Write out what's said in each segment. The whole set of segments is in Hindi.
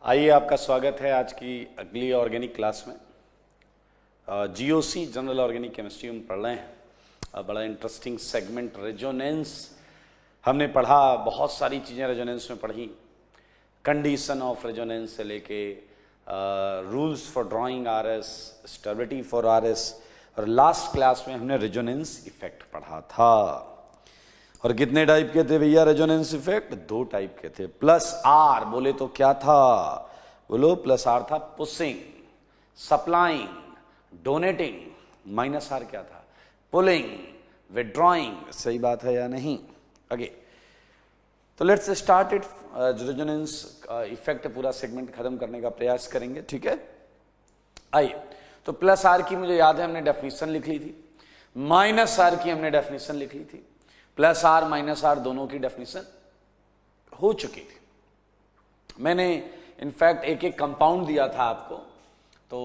आइए, आपका स्वागत है आज की अगली ऑर्गेनिक क्लास में। जीओसी जनरल ऑर्गेनिक केमिस्ट्री हम पढ़ रहे हैं। बड़ा इंटरेस्टिंग सेगमेंट रेजोनेंस हमने पढ़ा, बहुत सारी चीज़ें रेजोनेंस में पढ़ी। कंडीशन ऑफ रेजोनेंस से लेके rules for drawing RS, stability for RS, और लास्ट क्लास में हमने रेजोनेंस इफेक्ट पढ़ा था। और कितने टाइप के थे भैया रेजोनेंस इफेक्ट? 2 टाइप के थे। प्लस आर बोले तो क्या था? बोलो, प्लस आर था pushing, supplying, donating. Minus R क्या था? Pulling, withdrawing. सही बात है या नहीं? आगे तो let's start it. Resonance effect पूरा सेगमेंट खत्म करने का प्रयास करेंगे, ठीक है? आइए, तो प्लस आर की मुझे याद है हमने डेफिनेशन लिख ली थी, माइनस आर की हमने डेफिनेशन लिख ली थी। प्लस आर माइनस आर दोनों की डेफिनेशन हो चुकी थी। मैंने इनफैक्ट एक एक कंपाउंड दिया था आपको, तो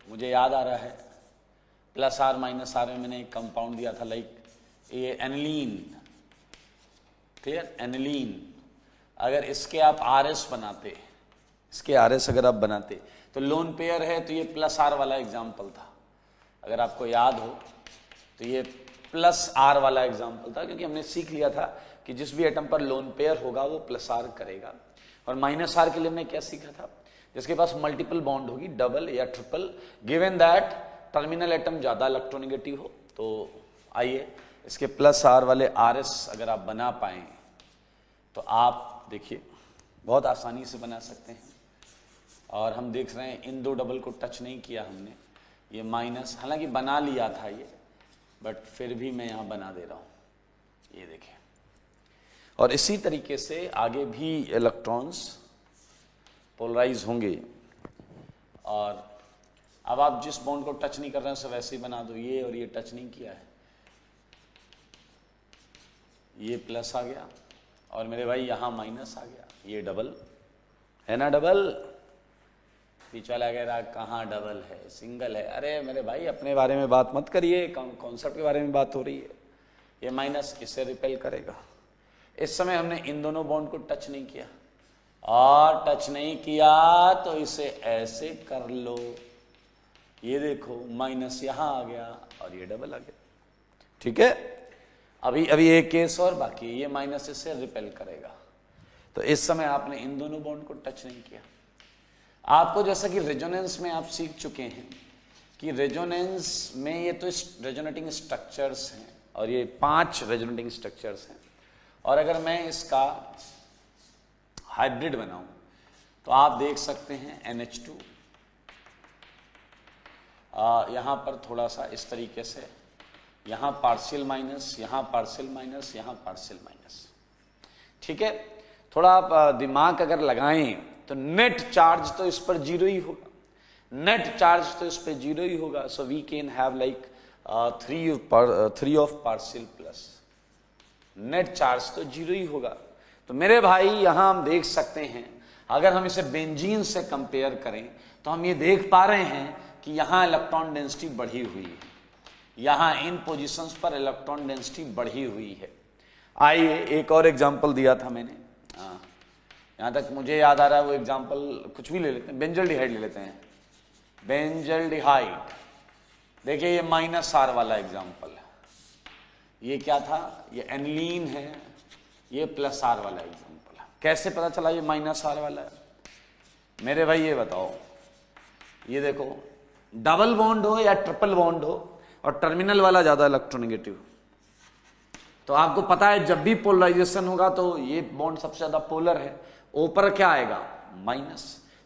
मुझे याद आ रहा है प्लस आर माइनस आर में मैंने एक कंपाउंड दिया था, लाइक ये एनिलीन। क्लियर? एनिलीन। अगर इसके आप आरएस बनाते, इसके आरएस अगर आप बनाते तो लोन पेयर है, तो ये प्लस आर वाला एग्जाम्पल था। अगर आपको याद हो तो ये प्लस आर वाला एग्जाम्पल था, क्योंकि हमने सीख लिया था कि जिस भी एटम पर लोन पेयर होगा वो प्लस आर करेगा। और माइनस आर के लिए हमने क्या सीखा था? जिसके पास मल्टीपल बॉन्ड होगी, डबल या triple, given that terminal atom ज्यादा इलेक्ट्रोनेगेटिव हो। तो आइए, इसके प्लस आर वाले आर एस अगर आप बना पाए तो आप देखिए बहुत आसानी से बना सकते हैं। और हम देख रहे हैं इन 2 डबल को टच नहीं किया हमने। ये माइनस, हालांकि बना लिया था ये, बट फिर भी मैं यहां बना दे रहा हूं, ये देखिए। और इसी तरीके से आगे भी इलेक्ट्रॉन्स पोलराइज होंगे। और अब आप जिस बॉन्ड को टच नहीं कर रहे हैं उसे वैसे ही बना दो। ये और ये टच नहीं किया है, ये प्लस आ गया, और मेरे भाई यहां माइनस आ गया। ये डबल है ना? डबल पीछे लगा, कहाँ डबल है? सिंगल है। अरे मेरे भाई, अपने बारे में बात मत करिए, कॉन्सेप्ट के बारे में बात हो रही है। ये माइनस इससे रिपेल करेगा। इस समय हमने इन दोनों बॉन्ड को टच नहीं किया, और टच नहीं किया तो इसे ऐसे कर लो। ये देखो, माइनस यहां आ गया और ये डबल आ गया, ठीक है? अभी एक केस और बाकी है, ये माइनस इससे रिपेल करेगा। तो इस समय आपने इन दोनों बॉन्ड को टच नहीं किया। आपको जैसा कि रेजोनेंस में आप सीख चुके हैं कि रेजोनेंस में ये तो रेजोनेटिंग स्ट्रक्चर्स हैं, और ये 5 रेजोनेटिंग स्ट्रक्चर्स हैं। और अगर मैं इसका हाइब्रिड बनाऊं तो आप देख सकते हैं NH2 यहां पर थोड़ा सा इस तरीके से, यहां पार्शियल माइनस, यहां पार्शियल माइनस, यहां पार्शियल माइनस, ठीक है? थोड़ा आप दिमाग अगर लगाएं तो नेट चार्ज तो इस पर 0 ही होगा, नेट चार्ज तो इस पर 0 ही होगा। So we can have like 3 of partial plus, net charge तो 0 ही होगा। तो मेरे भाई यहां हम देख सकते हैं, अगर हम इसे बेंजीन से कंपेयर करें तो हम ये देख पा रहे हैं कि यहां इलेक्ट्रॉन डेंसिटी बढ़ी हुई है, यहां इन पोजीशंस पर इलेक्ट्रॉन डेंसिटी बढ़ी हुई है। आइए, एक और एग्जांपल दिया था मैंने, यहां तक मुझे याद आ रहा है वो एग्जांपल कुछ भी ले लेते हैं, बेंजल्डिहाइड ले लेते हैं। बेंजल्डिहाइड, देखिए ये माइनस आर वाला एग्जांपल है। ये क्या था? ये एनिलीन है, ये प्लस आर वाला एग्जांपल है। कैसे पता चला ये माइनस आर वाला है? मेरे भाई ये बताओ, ये देखो, डबल बॉन्ड हो या ट्रिपल बॉन्ड हो और टर्मिनल वाला ज्यादा इलेक्ट्रोनेगेटिव, तो आपको पता है जब भी पोलराइजेशन होगा तो ये बॉन्ड सबसे ज्यादा पोलर है। ओ पर क्या आएगा? माइनस।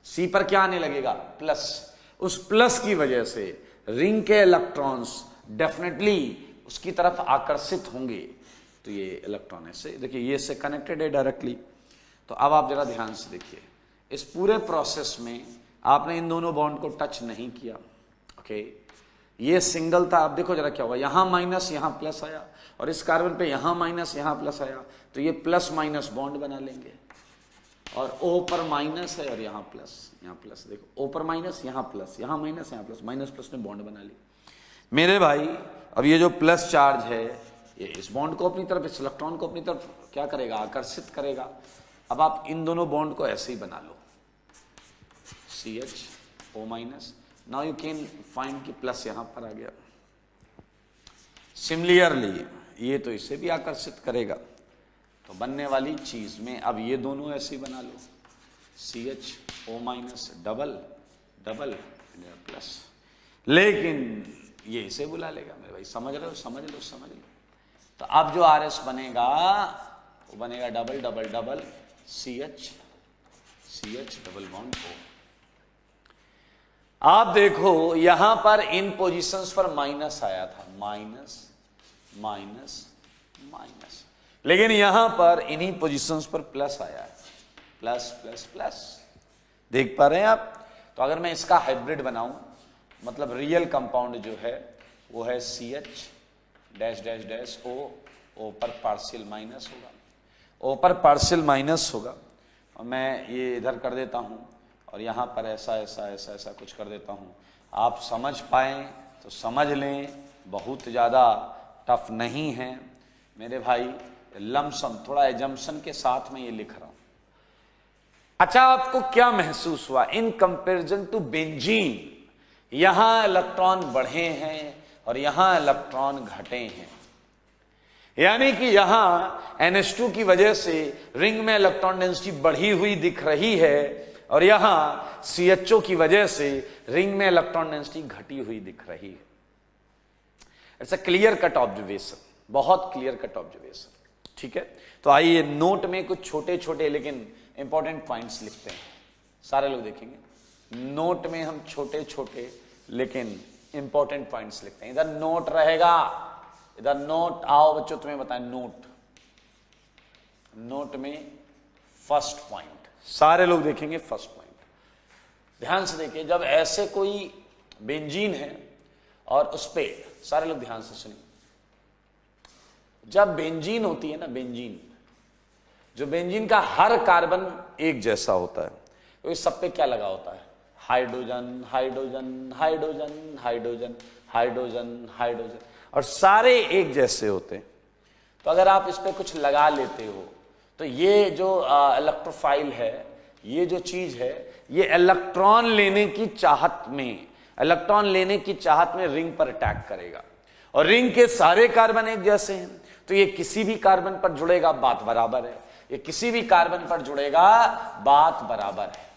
सी पर क्या आने लगेगा? प्लस। उस प्लस की वजह से रिंग के इलेक्ट्रॉन्स डेफिनेटली उसकी तरफ आकर्षित होंगे। तो ये इलेक्ट्रॉन ऐसे देखिए, ये से कनेक्टेड है डायरेक्टली। तो अब आप जरा ध्यान से देखिए, इस पूरे प्रोसेस में आपने इन दोनों बॉन्ड को टच नहीं किया, ओके? ये सिंगल था। अब देखो जरा क्या हुआ, यहां माइनस यहां प्लस आया, और इस कार्बन पे यहां माइनस यहां प्लस आया, तो ये प्लस माइनस बॉन्ड बना लेंगे। और O पर माइनस है और यहां प्लस, देखो O पर माइनस, यहां प्लस, यहां माइनस, यहां प्लस, माइनस प्लस ने बॉन्ड बना ली। मेरे भाई, अब ये जो प्लस चार्ज है ये इस बॉन्ड को अपनी तरफ, इस इलेक्ट्रॉन को अपनी तरफ क्या करेगा? आकर्षित करेगा। अब आप इन दोनों बॉन्ड को ऐसे ही बना लो, CH O minus. Now you can find कि प्लस यहां पर आ गया। सिमिलरली ये तो इसे भी आकर्षित करेगा, तो बनने वाली चीज में अब ये दोनों ऐसे ही बना लो, CH O minus double double plus, लेकिन ये इसे बुला लेगा मेरे भाई। समझ रहे हो, समझ लो, समझ लो। तो अब जो RS बनेगा वो बनेगा double double double CH double bond O। आप देखो यहां पर इन पोजीशंस पर माइनस आया था, माइनस माइनस माइनस, लेकिन यहां पर इन्हीं पोजीशंस पर प्लस आया है, प्लस प्लस प्लस। देख पा रहे हैं आप? तो अगर मैं इसका हाइब्रिड बनाऊं, मतलब रियल कंपाउंड जो है वो है CH dash dash dash O पर पार्शियल माइनस होगा, O पर पार्शियल माइनस होगा, और मैं ये इधर कर देता हूं और यहां पर ऐसा ऐसा ऐसा ऐसा कुछ कर देता हूं। आप समझ पाए तो समझ लें, बहुत ज्यादा टफ नहीं है मेरे भाई। लमसम थोड़ा एजम्पशन के साथ में ये लिख रहा हूं। अच्छा, आपको क्या महसूस हुआ इन कंपैरिजन टू बेंजीन? यहां इलेक्ट्रॉन बढ़े हैं और यहां इलेक्ट्रॉन घटे हैं, यानी कि यहां NH2 की वजह से रिंग में इलेक्ट्रॉन डेंसिटी बढ़ी हुई दिख रही है, और यहां CHO की वजह से रिंग में इलेक्ट्रॉन डेंसिटी घटी हुई दिख रही है। It's a clear cut observation, बहुत क्लियर कट ऑब्जर्वेशन। ठीक है, तो आइए नोट में कुछ छोटे छोटे लेकिन इंपॉर्टेंट पॉइंट्स लिखते हैं। सारे लोग देखेंगे नोट में हम छोटे छोटे लेकिन इंपॉर्टेंट पॉइंट्स लिखते हैं। इधर नोट रहेगा, इधर नोट। आओ बच्चों, तुम्हें बताएं नोट। नोट में फर्स्ट पॉइंट, सारे लोग देखेंगे फर्स्ट पॉइंट। ध्यान से देखिए, जब ऐसे कोई बेंजीन है और उस पे, सारे लोग ध्यान से सुनिए, जब बेंजीन होती है ना, बेंजीन, जो बेंजीन का हर कार्बन एक जैसा होता है, तो इस सब पे क्या लगा होता है? Hydrogen hydrogen hydrogen hydrogen hydrogen hydrogen, और सारे एक जैसे होते हैं। तो अगर आप इस पे कुछ लगा लेते हो तो ये जो इलेक्ट्रोफाइल है, ये जो चीज है, ये इलेक्ट्रॉन लेने की चाहत में, इलेक्ट्रॉन लेने की चाहत में रिंग पर अटैक करेगा, और रिंग के सारे कार्बन एक जैसे हैं, तो ये किसी भी कार्बन पर जुड़ेगा, बात बराबर है। ये किसी भी कार्बन पर जुड़ेगा, बात बराबर है।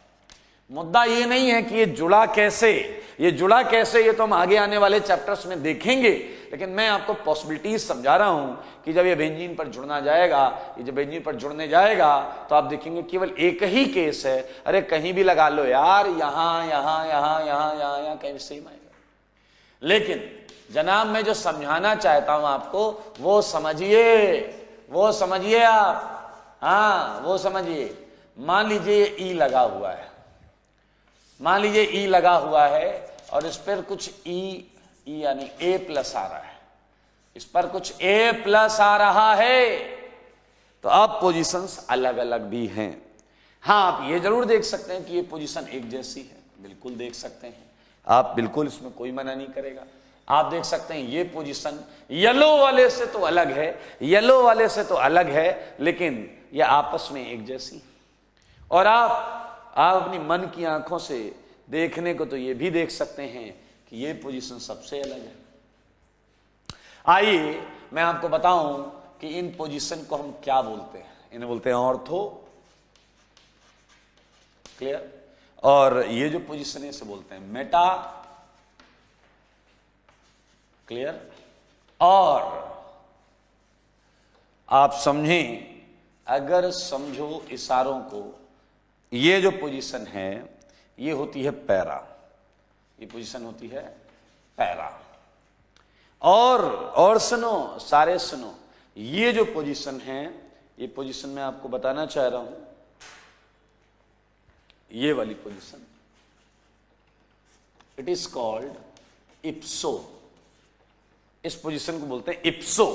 मुद्दा ये नहीं है कि ये जुड़ा कैसे, ये जुड़ा कैसे, ये तो हम आगे आने वाले चैप्टर्स में देखेंगे, लेकिन मैं आपको पॉसिबिलिटीज समझा रहा हूं कि जब ये बेंजीन पर जुड़ना जाएगा, ये जब बेंजीन पर जुड़ने जाएगा, तो आप देखेंगे केवल एक ही केस है। अरे कहीं भी लगा लो यार, यहां यहां यहां यहां यहां यहां कहीं सेम आएगा। लेकिन जनाब, मैं जो समझाना चाहता हूं आपको, वो समझिए, वो समझिए आप। हाँ, वो समझिए। मान लीजिए E लगा हुआ है, मान लीजिए E लगा हुआ है, और इस पर कुछ E यानी A प्लस आ रहा है, इस पर कुछ A प्लस आ रहा है, तो अब पोजीशंस अलग अलग भी हैं। हाँ, आप ये जरूर देख सकते हैं कि ये पोजीशन एक जैसी है, बिल्कुल देख सकते हैं आप, बिल्कुल इसमें कोई मना नहीं करेगा। आप देख सकते हैं ये पोजीशन येलो वाले से तो अलग है, येलो वाले से तो अलग है, लेकिन ये आपस में एक जैसी। और आप अपनी मन की आंखों से देखने को तो ये भी देख सकते हैं कि ये पोजीशन सबसे अलग है। आइए मैं आपको बताऊं कि इन पोजीशन को हम क्या बोलते हैं। इन्हें बोलते हैं ऑर्थो, क्लियर, और ये जो पोजीशन है इसे बोलते हैं मेटा, क्लियर। और आप समझें, अगर समझो इशारों को, ये जो पोजीशन है ये होती है पैरा, ये पोजीशन होती है पैरा। और सुनो, सारे सुनो, ये जो पोजीशन है, ये पोजीशन मैं आपको बताना चाह रहा हूं, ये वाली पोजीशन, इट इज कॉल्ड इप्सो। इस पोजीशन को बोलते हैं इप्सो।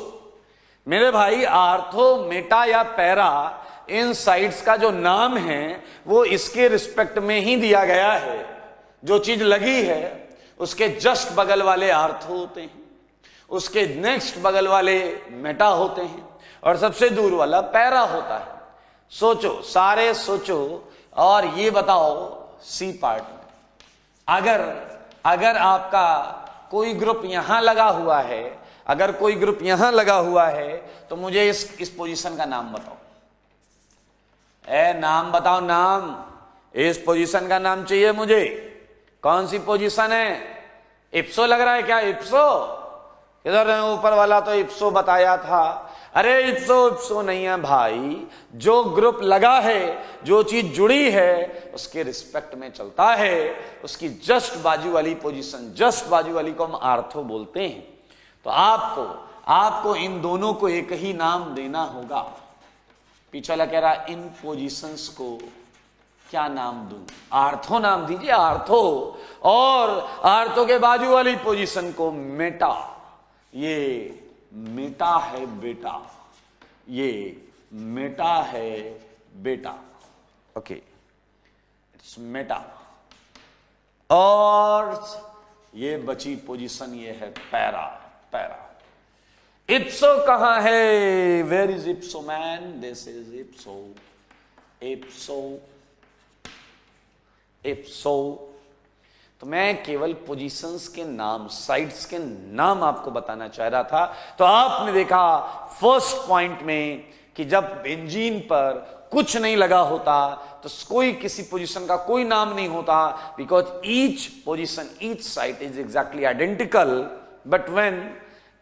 मेरे भाई, आर्थो, मेटा या पैरा, इन साइड्स का जो नाम है वो इसके रिस्पेक्ट में ही दिया गया है। जो चीज लगी है उसके जस्ट बगल वाले आर्थो होते हैं, उसके नेक्स्ट बगल वाले मेटा होते हैं, और सबसे दूर वाला पैरा होता है। सोचो, सारे सोचो, और ये बताओ सी पार्ट में, अगर अगर आपका कोई ग्रुप यहां लगा हुआ है, अगर कोई ग्रुप यहां लगा हुआ है, तो मुझे इस पोजीशन का नाम बताओ। नाम बताओ, नाम। इस पोजीशन का नाम चाहिए मुझे। कौन सी पोजीशन है? इप्सो लग रहा है क्या? इप्सो इधर ऊपर वाला तो इप्सो बताया था। अरे इप्सो नहीं है भाई। जो ग्रुप लगा है, जो चीज जुड़ी है, उसके रिस्पेक्ट में चलता है, उसकी जस्ट बाजू वाली पोजीशन, जस्ट बाजू वाली को हम आर्थो बोलते हैं। तो आपको इन दोनों को एक ही नाम देना होगा। पीछे वाला कह रहा इन पोजीशंस को क्या नाम दूं? आर्थो नाम दीजिए, आर्थो। और आर्थो के बाजू वाली पोजीशन को मेटा। ये मेटा है बेटा, ये मेटा है बेटा। Okay, it's Meta. और ये बची पोजीशन ये है पैरा। पैरा। इप्सो कहां है? Where is ipso man? This is ipso. Ipso ipso. तो मैं केवल पोजीशंस के नाम, साइड्स के नाम आपको बताना चाह रहा था। तो आपने देखा फर्स्ट पॉइंट में कि जब बेंजीन पर कुछ नहीं लगा होता तो कोई किसी पोजीशन का कोई नाम नहीं होता, because each position, each site is exactly identical. But when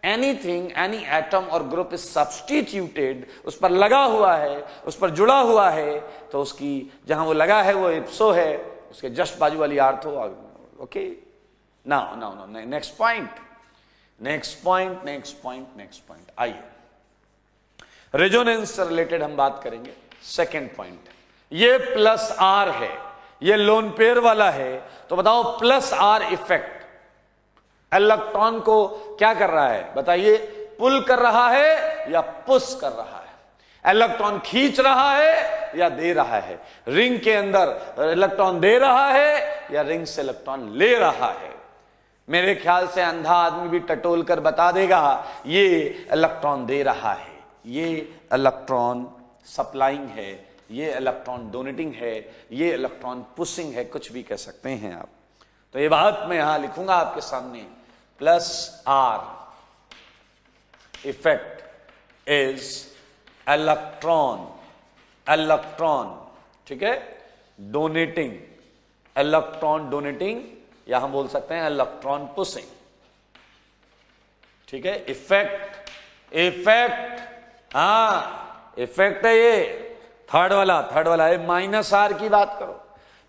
anything, any atom और ग्रुप इज सब्सटीट्यूटेड, उस पर लगा हुआ है, उस पर जुड़ा हुआ है, तो उसकी जहां वो लगा है वो इप्सो है, उसके जस्ट बाजू वाली ortho. Okay, now next point आइए, रेजोनेंस से रिलेटेड हम बात करेंगे। सेकेंड पॉइंट, ये प्लस आर है, ये लोन पेयर वाला है। तो बताओ प्लस आर इफेक्ट इलेक्ट्रॉन को क्या कर रहा है? बताइए, पुल कर रहा है या पुश कर रहा है? इलेक्ट्रॉन खींच रहा है या दे रहा है? रिंग के अंदर इलेक्ट्रॉन दे रहा है या रिंग से इलेक्ट्रॉन ले रहा है? मेरे ख्याल से अंधा आदमी भी टटोल कर बता देगा ये इलेक्ट्रॉन दे रहा है, ये इलेक्ट्रॉन सप्लाइंग है, ये इलेक्ट्रॉन डोनेटिंग है, ये इलेक्ट्रॉन पुशिंग है, कुछ भी कह सकते हैं आप। तो ये बात मैं यहां लिखूंगा आपके सामने, plus R effect is electron, ठीक है, डोनेटिंग, इलेक्ट्रॉन डोनेटिंग, या हम बोल सकते हैं इलेक्ट्रॉन पुशिंग, ठीक है। इफेक्ट, हाँ इफेक्ट है ये थर्ड वाला है। माइनस आर की बात करो,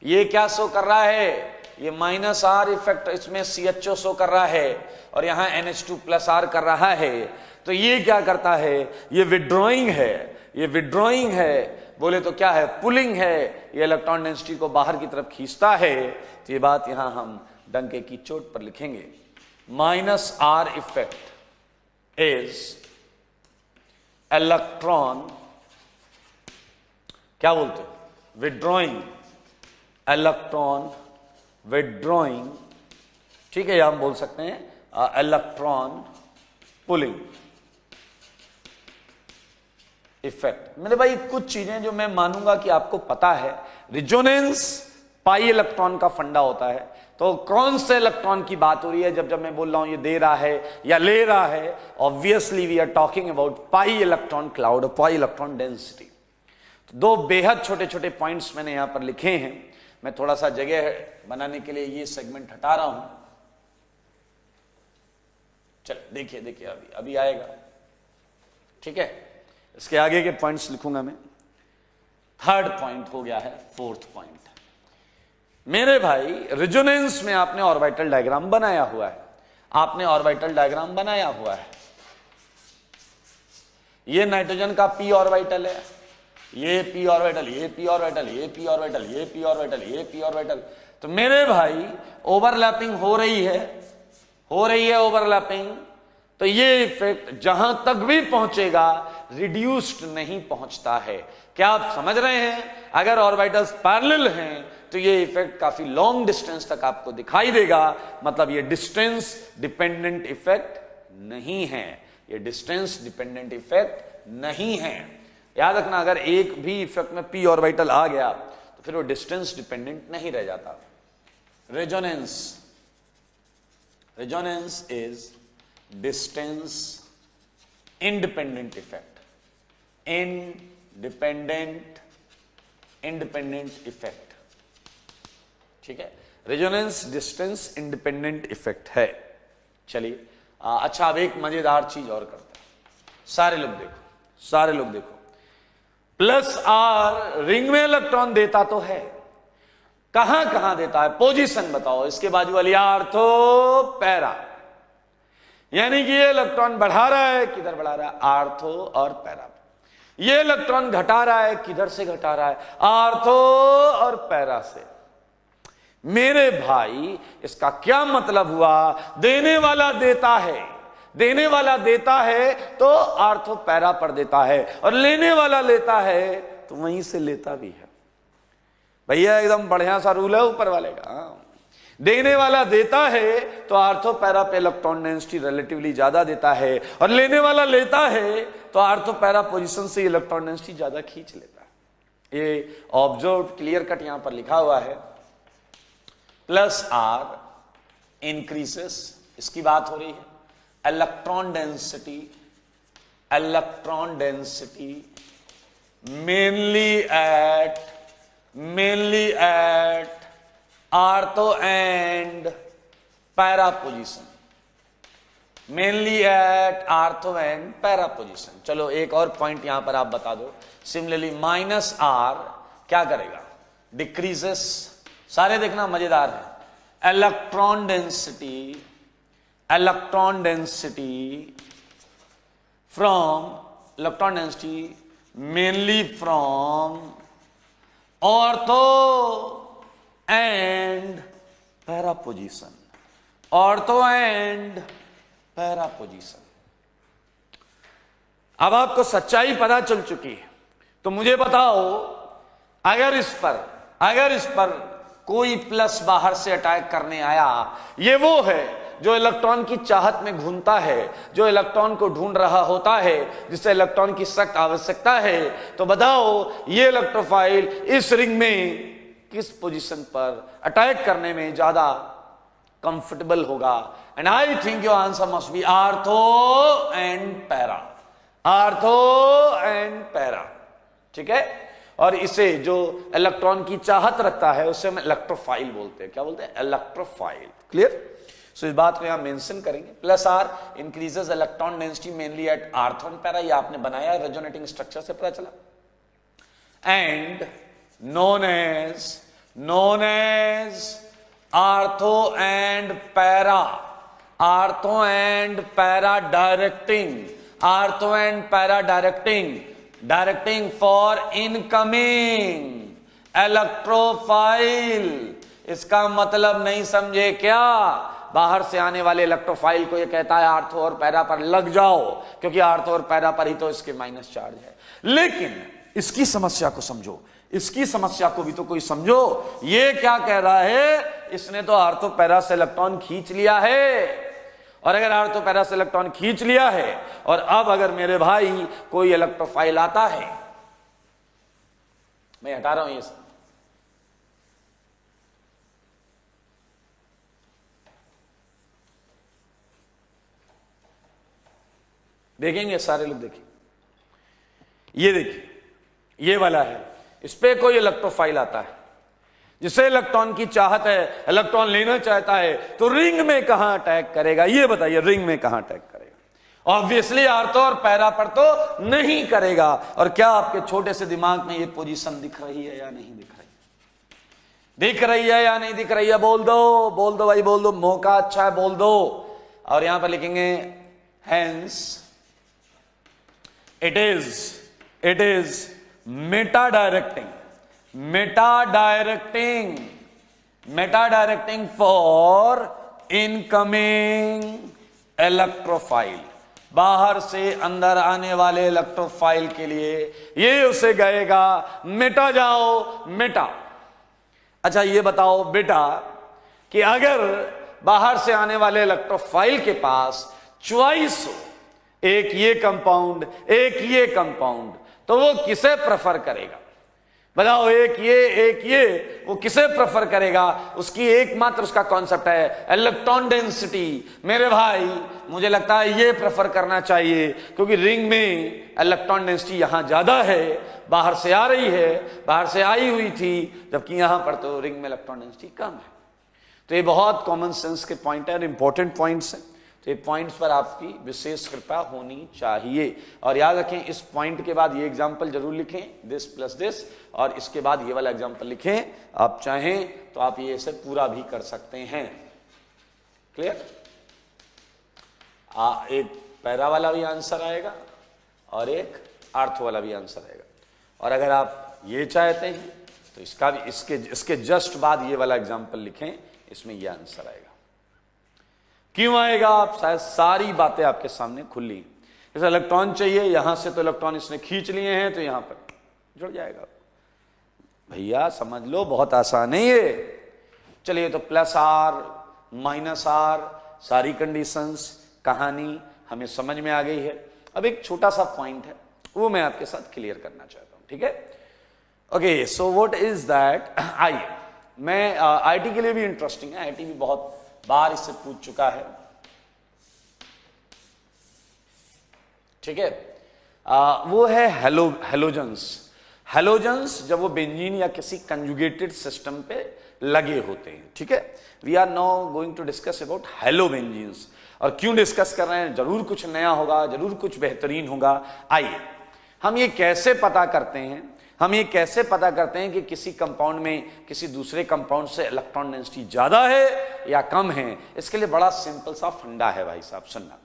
ये क्या शो कर रहा है? ये माइनस आर इफेक्ट, इसमें CHO शो कर रहा है और यहां NH2 प्लस आर कर रहा है। तो ये क्या करता है? ये विड्रॉइंग है, ये विड्रॉइंग है, बोले तो क्या है? पुलिंग है। ये इलेक्ट्रॉन डेंसिटी को बाहर की तरफ खींचता है। तो ये बात यहां हम डंके की चोट पर लिखेंगे, minus are effect is electron, क्या बोलते हैं? विड्रॉइंग, इलेक्ट्रॉन विड्रॉइंग, ठीक है, या हम बोल सकते हैं इलेक्ट्रॉन पुलिंग इफेक्ट। मेरे भाई कुछ चीजें जो मैं मानूंगा कि आपको पता है। रिजोनेंस पाई इलेक्ट्रॉन का फंडा होता है। तो कौन से इलेक्ट्रॉन की बात हो रही है जब मैं बोल रहा हूं ये दे रहा है या ले रहा है? Obviously we are talking about pi electron cloud, pi electron density. तो दो बेहद छोटे छोटे पॉइंट्स मैंने यहां पर लिखे हैं। मैं थोड़ा सा जगह बनाने के लिए ये सेगमेंट हटा रहा हूं। चल देखिए अभी आएगा, ठीक है। इसके आगे के पॉइंट्स लिखूंगा मैं। थर्ड पॉइंट हो गया है फोर्थ पॉइंट। मेरे भाई रेजोनेंस में आपने ऑर्बिटल डायग्राम बनाया हुआ है, ये नाइट्रोजन का p ऑर्बिटल है, ये p ऑर्बिटल, ये p ऑर्बिटल, ये p ऑर्बिटल, ये p ऑर्बिटल, ये p ऑर्बिटल। तो मेरे भाई ओवरलैपिंग हो रही है ओवरलैपिंग। तो ये इफेक्ट जहां तक भी पहुंचेगा रिड्यूस्ड नहीं पहुंचता है। क्या आप समझ रहे हैं? अगर ऑर्बिटल्स पैरेलल हैं तो ये इफेक्ट काफी लॉन्ग डिस्टेंस तक आपको दिखाई देगा। मतलब ये डिस्टेंस डिपेंडेंट इफेक्ट नहीं है, ये डिस्टेंस डिपेंडेंट इफेक्ट नहीं है। याद रखना, अगर एक भी इफेक्ट में p ऑर्बिटल आ गया तो फिर वो डिस्टेंस डिपेंडेंट नहीं रह जाता। Resonance is distance independent effect. Independent effect. ठीक है, रेजोनेंस डिस्टेंस इंडिपेंडेंट इफेक्ट है। चलिए अच्छा, अब एक मजेदार चीज और करते हैं। सारे लोग देखो, प्लस आर रिंग में इलेक्ट्रॉन देता तो है, कहां देता है, पोजीशन बताओ। इसके बाजू वाली आर्थो पैरा, यानी कि ये इलेक्ट्रॉन बढ़ा रहा है, किधर बढ़ा रहा है, आर्थो और पैरा। ये इलेक्ट्रॉन घटा रहा है, किधर से घटा रहा है, आर्थो और पैरा से। मेरे भाई इसका क्या मतलब हुआ, देने वाला देता है तो आर्थो पैरा पर देता है, और लेने वाला लेता है तो वहीं से लेता भी है। भैया एकदम बढ़िया सा रूल है ऊपर वाले का। देने वाला देता है तो आर्थो पैरा पे इलेक्ट्रॉन डेंसिटी रिलेटिवली ज्यादा देता है, और लेने वाला लेता है तो आर्थो पैरा पोजीशन से इलेक्ट्रॉन डेंसिटी ज्यादा खींच लेता है। ये ऑब्जर्व क्लियर कट यहां पर लिखा हुआ है। प्लस आर इंक्रीजेस, इसकी बात हो रही है, electron density mainly at ortho and para position, चलो एक और पॉइंट यहां पर आप बता दो। सिमिलरली माइनस आर क्या करेगा, डिक्रीजेस। सारे देखना मजेदार है। Electron density mainly from ortho and para position, अब आपको सच्चाई पता चल चुकी है, तो मुझे बताओ, अगर इस पर कोई प्लस बाहर से अटैक करने आया, ये वो है जो इलेक्ट्रॉन की चाहत में घूमता है, जो इलेक्ट्रॉन को ढूंढ रहा होता है, जिससे इलेक्ट्रॉन की सख्त आवश्यकता है, तो बताओ ये इलेक्ट्रोफाइल इस रिंग में किस पोजीशन पर अटैक करने में ज्यादा कंफर्टेबल होगा। And I think your answer must be ortho and para. ठीक है, और इसे जो इलेक्ट्रॉन की चाहत रखता है उसे हम इलेक्ट्रोफाइल बोलते हैं। क्या बोलते हैं, इलेक्ट्रोफाइल। क्लियर? सो इस बात को यहां मेंशन करेंगे। Plus R increases electron density mainly at ortho and para, ये आपने बनाया रेजोनेटिंग स्ट्रक्चर से पता चला। And known as ortho and para directing for incoming electrophile. इसका मतलब नहीं समझे क्या, बाहर से आने वाले इलेक्ट्रोफाइल को ये कहता है आर्थो और पैरा पर लग जाओ, क्योंकि आर्थो और पैरा पर ही तो इसके माइनस चार्ज है। लेकिन इसकी समस्या को समझो, इसकी समस्या को भी तो कोई समझो। ये क्या कह रहा है, इसने तो आर्थो पैरा से इलेक्ट्रॉन खींच लिया है, और अगर आर्थो पैरा से इलेक्ट्रॉन खींच लिया है, और अब अगर मेरे भाई कोई इलेक्ट्रोफाइल आता है, मैं हटा रहा हूं ये सब, देखेंगे सारे लोग, देखिए ये देखिए, ये वाला है, इस पे कोई इलेक्ट्रोफाइल आता है जिसे इलेक्ट्रॉन की चाहत है, इलेक्ट्रॉन लेना चाहता है, तो रिंग में कहां अटैक करेगा, ये बताइए, रिंग में कहां अटैक करेगा। ऑब्वियसली आर्थो और पैरा पर तो नहीं करेगा। और क्या आपके छोटे से दिमाग में ये पोजीशन दिख रही है या नहीं दिख रही, दिख रही है, बोल दो भाई, बोल दो, मौका अच्छा है, बोल दो। और यहां पर लिखेंगे hence it is meta directing for incoming electrophile, बाहर से अंदर आने वाले इलेक्ट्रोफाइल के लिए ये उसे गएगा, मिटा जाओ मिटा। अच्छा ये बताओ बेटा कि अगर बाहर से आने वाले इलेक्ट्रोफाइल के पास चॉइस हो, एक ये कंपाउंड एक ये कंपाउंड, तो वो किसे प्रेफर करेगा। बताओ, एक ये, वो किसे प्रेफर करेगा? उसकी एकमात्र उसका कॉन्सेप्ट है इलेक्ट्रॉन डेंसिटी। मेरे भाई मुझे लगता है ये प्रेफर करना चाहिए, क्योंकि रिंग में इलेक्ट्रॉन डेंसिटी यहां ज्यादा है, बाहर से आ रही है, बाहर से आई हुई थी, जबकि यहां पर तो रिंग में इलेक्ट्रॉन डेंसिटी कम है। तो ये बहुत कॉमन सेंस के पॉइंट है और इंपॉर्टेंट पॉइंट्स हैं। तो ये पॉइंट्स पर आपकी विशेष कृपा होनी चाहिए। और याद रखें, इस पॉइंट के बाद ये एग्जाम्पल जरूर लिखें, दिस प्लस दिस, और इसके बाद ये वाला एग्जाम्पल लिखें। आप चाहें तो आप ये इसे पूरा भी कर सकते हैं। क्लियर? एक पैरा वाला भी आंसर आएगा और एक अर्थ वाला भी आंसर आएगा। और अगर आप ये चाहते हैं तो इसका भी इसके जस्ट बाद ये वाला एग्जाम्पल लिखें, इसमें ये आंसर आएगा। क्यों आएगा? आप शायद सारी बातें आपके सामने खुली। जैसे इलेक्ट्रॉन चाहिए, यहां से तो इलेक्ट्रॉन इसने खींच लिए हैं, तो यहां पर जुड़ जाएगा। भैया समझ लो, बहुत आसान है ये। चलिए, तो प्लस आर माइनस आर, सारी कंडीशंस, कहानी हमें समझ में आ गई है। अब एक छोटा सा पॉइंट है, वो मैं आपके साथ क्लियर करना चाहता हूं। ठीक है? Okay, so what is that? आइए, मैं आईटी के लिए भी इंटरेस्टिंग है, आईटी भी बहुत बार इससे पूछ चुका है। ठीक है? वो है हेलोजेंस। हेलोजेंस जब वो बेंजीन या किसी कंजुगेटेड सिस्टम पे लगे होते हैं। ठीक है? We are now going to discuss about halobenzenes. और क्यों डिस्कस कर रहे हैं? जरूर कुछ नया होगा, जरूर कुछ बेहतरीन होगा। आइए, हम ये कैसे पता करते हैं? हम ये कैसे पता करते हैं कि किसी कंपाउंड में किसी दूसरे कंपाउंड से इलेक्ट्रॉन डेंसिटी ज्यादा है या कम है? इसके लिए बड़ा सिंपल सा फंडा है भाई साहब, सुनना।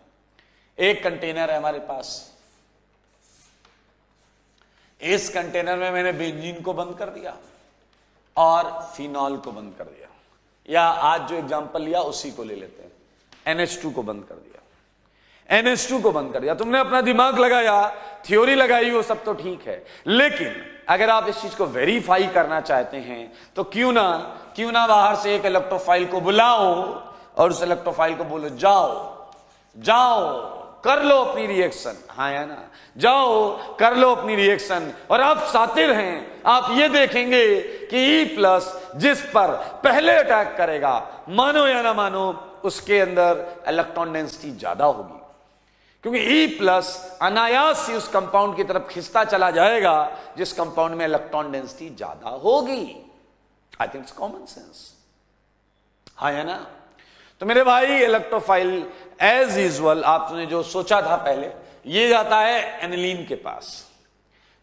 एक कंटेनर है हमारे पास, इस कंटेनर में मैंने बेंजीन को बंद कर दिया और फिनॉल को बंद कर दिया, या आज जो एग्जांपल लिया उसी को ले लेते हैं, NH2 को बंद कर दिया। NH2 को बंद कर दिया। तुमने अपना दिमाग लगाया, थ्योरी लगाई, वो सब तो ठीक है, लेकिन अगर आप इस चीज को वेरीफाई करना चाहते हैं तो क्यों ना बाहर से एक इलेक्ट्रोफाइल को बुलाओ और उस इलेक्ट्रोफाइल को बोलो, जाओ कर लो अपनी रिएक्शन। हाँ या ना? जाओ कर लो अपनी रिएक्शन। और आप शातिर हैं, आप ये देखेंगे कि E+ जिस पर पहले अटैक करेगा, मानो या ना मानो, उसके अंदर इलेक्ट्रॉन डेंसिटी ज्यादा होगी, क्योंकि E+ अनायास ही उस कंपाउंड की तरफ खिंचता चला जाएगा जिस कंपाउंड में इलेक्ट्रॉन डेंसिटी ज्यादा होगी। I think it's common sense. हाँ या ना? तो मेरे भाई, इलेक्ट्रोफाइल एज यूजुअल आपने जो सोचा था पहले, ये जाता है एनिलीन के पास।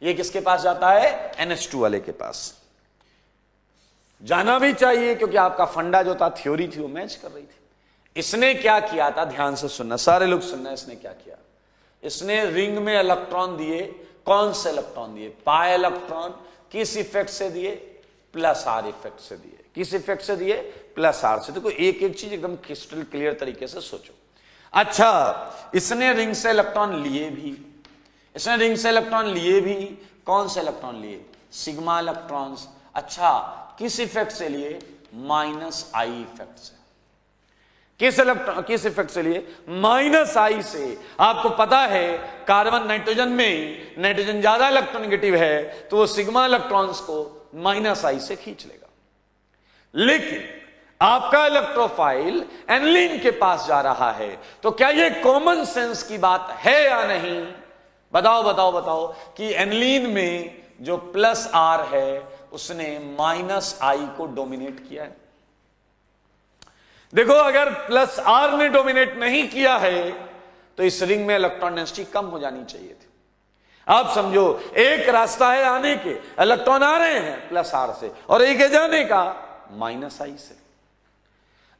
ये किसके पास जाता है? NH2 वाले के पास। जाना भी चाहिए, क्योंकि आपका फंडा जो था, थ्योरी थी, वो मैच कर रही थी। इसने क्या किया था? ध्यान से सुनना, सारे लोग सुनना। इसने क्या किया? इसने रिंग में इलेक्ट्रॉन दिए। कौन से इलेक्ट्रॉन दिए? Pi electron. किस इफेक्ट से दिए? प्लस आर इफेक्ट से दिए। किस इफेक्ट से दिए? प्लस आर से। देखो, एक एक चीज एकदम क्रिस्टल क्लियर तरीके से सोचो। अच्छा, इसने रिंग से इलेक्ट्रॉन लिए भी। कौन से इलेक्ट्रॉन लिए? Sigma electrons. अच्छा, किस इफेक्ट से लिए? -I इफेक्ट से। किस इफेक्ट से लिए? -I से। आपको पता है, कार्बन नाइट्रोजन में नाइट्रोजन ज्यादा इलेक्ट्रोनेगेटिव है, तो वो सिग्मा इलेक्ट्रॉन्स को -I से खींच लेगा। लेकिन आपका इलेक्ट्रोफाइल एनिलीन के पास जा रहा है, तो क्या ये कॉमन सेंस की बात है या नहीं? बताओ कि एनिलीन में जो +R है, उसने -I को डोमिनेट किया है। देखो, अगर +R ने डोमिनेट नहीं किया है तो इस रिंग में इलेक्ट्रॉन डेंसिटी कम हो जानी चाहिए थी। आप समझो, एक रास्ता है आने के, इलेक्ट्रॉन आ रहे हैं +R से, और एक है जाने का -I से।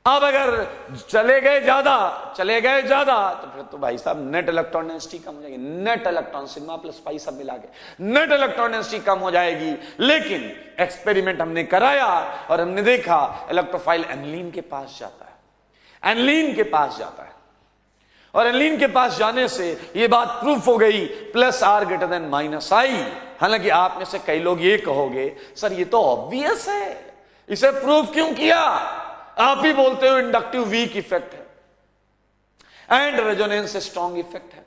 अब अगर चले गए ज्यादा तो फिर तो भाई साहब नेट इलेक्ट्रॉन डेंसिटी कम हो जाएगी। Net electron sigma plus pi सब मिला के नेट इलेक्ट्रॉन डेंसिटी कम हो जाएगी। लेकिन एक्सपेरिमेंट हमने कराया और हमने देखा इलेक्ट्रोफाइल एनिलीन के पास जाता है, एनिलीन के पास जाता है, और एनिलीन के पास जाने से यह बात प्रूफ हो गई +R > -I। हालांकि आप में से कई लोग ये कहोगे सर ये तो ऑब्वियस है, इसे प्रूफ क्यों किया? आप ही बोलते हो इंडक्टिव वीक इफेक्ट है एंड रेजोनेंस स्ट्रॉन्ग इफेक्ट है।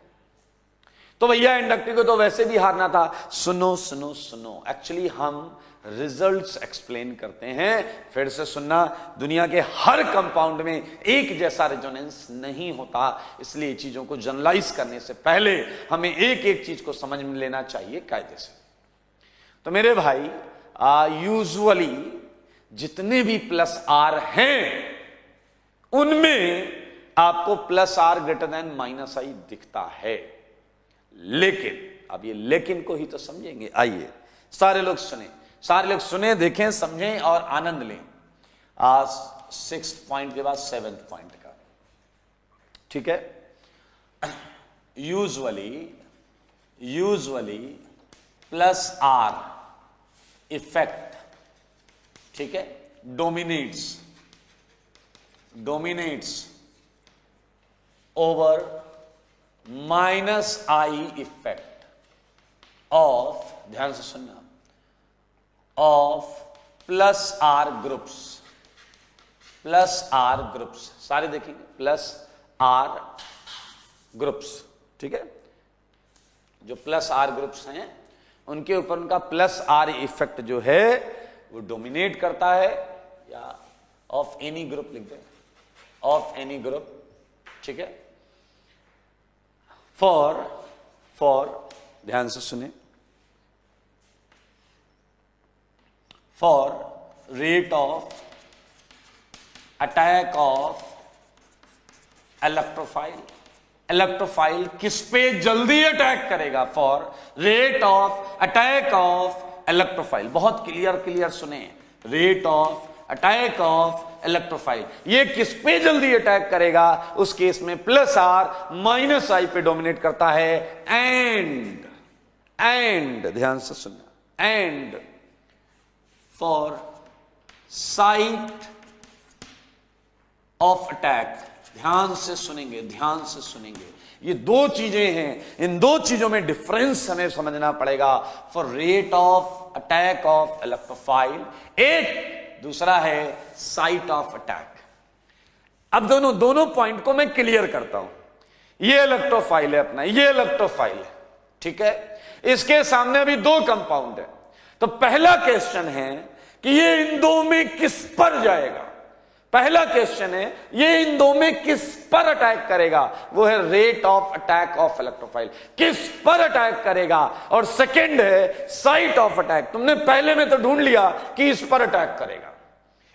तो भैया इंडक्टिव को तो वैसे भी हारना था। सुनो सुनो सुनो, एक्चुअली हम रिजल्ट्स एक्सप्लेन करते हैं, फिर से सुनना। दुनिया के हर कंपाउंड में एक जैसा रेजोनेंस नहीं होता, इसलिए चीजों को जनरलाइज करने से पहले हमें एक एक चीज को समझ में लेना चाहिए कायदे से। तो मेरे भाई यूजुअली जितने भी प्लस आर हैं उनमें आपको plus R greater than minus I दिखता है, लेकिन अब ये लेकिन को ही तो समझेंगे। आइए सारे लोग सुने, देखें, समझें और आनंद लें। आज 6th पॉइंट के बाद 7th पॉइंट का, ठीक है। यूजुअली प्लस आर इफेक्ट, ठीक है, dominates over minus I effect of, ध्यान से सुनना, ऑफ प्लस आर ग्रुप्स। सारे देखेंगे प्लस आर ग्रुप्स, ठीक है। जो प्लस आर ग्रुप्स हैं उनके ऊपर उनका प्लस आर इफेक्ट जो है वो डोमिनेट करता है, या ऑफ एनी ग्रुप लिख दे, ऑफ एनी ग्रुप, ठीक है। फॉर ध्यान से सुने, for rate of attack of electrophile किस पे जल्दी अटैक करेगा, for rate of attack of electrophile. बहुत क्लियर सुने, rate of attack of electrophile, ये किस पे जल्दी अटैक करेगा, उस केस में प्लस आर माइनस आई पे डोमिनेट करता है। एंड ध्यान से सुनना, and for site of attack, ध्यान से सुनेंगे, ये दो चीजें हैं, इन दो चीजों में डिफरेंस हमें समझना पड़ेगा। For rate of attack of electrophile एक, दूसरा है साइट ऑफ अटैक। अब दोनों पॉइंट को मैं क्लियर करता हूं। ये इलेक्ट्रोफाइल है अपना, ये इलेक्ट्रोफाइल है, ठीक है। इसके सामने अभी दो कंपाउंड है, तो पहला क्वेश्चन है कि ये इन दो में किस पर जाएगा। पहला क्वेश्चन है ये इन दो में किस पर अटैक करेगा, वो है rate of attack of electrophile, किस पर अटैक करेगा। और सेकंड है साइट ऑफ अटैक। तुमने पहले में तो ढूंढ लिया कि इस पर अटैक करेगा,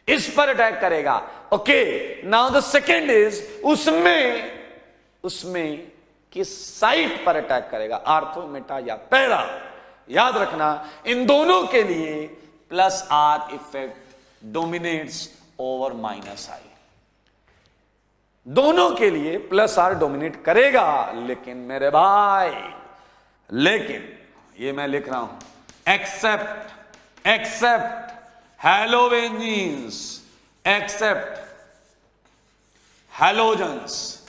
इस पर अटैक करेगा, okay. Now the second is उसमें किस साइट पर अटैक करेगा, आर्थो, मेटा या पैरा। याद रखना इन दोनों के लिए plus R effect dominates over minus I, दोनों के लिए प्लस आर डोमिनेट करेगा। लेकिन मेरे भाई, लेकिन ये मैं लिख रहा हूं, एक्सेप्ट हैलोवेंजीन्स, एक्सेप्ट हैलोजन्स।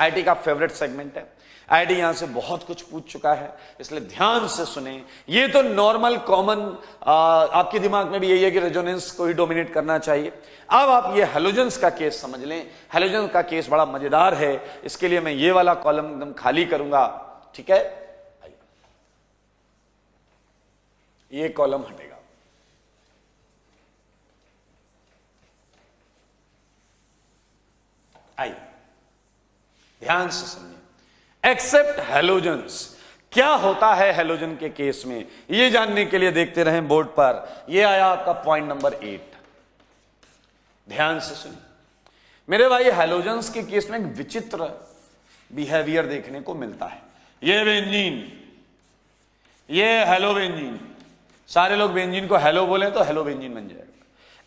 आईटी का फेवरेट सेगमेंट है, आईटी यहां से बहुत कुछ पूछ चुका है, इसलिए ध्यान से सुने। ये तो नॉर्मल कॉमन आपके दिमाग में भी यही है कि रेजोनेंस को ही डोमिनेट करना चाहिए। अब आप ये हैलोजन्स का केस समझ लें। हैलोजन्स का केस बड़ा मजेदार है, इसके लिए मैं ये वाला कॉलम एकदम खाली करूंगा, ठीक है। ये कॉलम हटेगा। आइए ध्यान से सुनिए, एक्सेप्ट हैलोजन्स, क्या होता है हैलोजन के केस में, ये जानने के लिए देखते रहें बोर्ड पर। ये आया आपका पॉइंट नंबर 8, ध्यान से सुनिए मेरे भाई। हैलोजन्स के केस में एक विचित्र बिहेवियर देखने को मिलता है। ये बेंजीन, ये हेलो बेंजीन, सारे लोग बेंजीन को हेलो बोले तो हेलो बेंजीन बन जाएगा।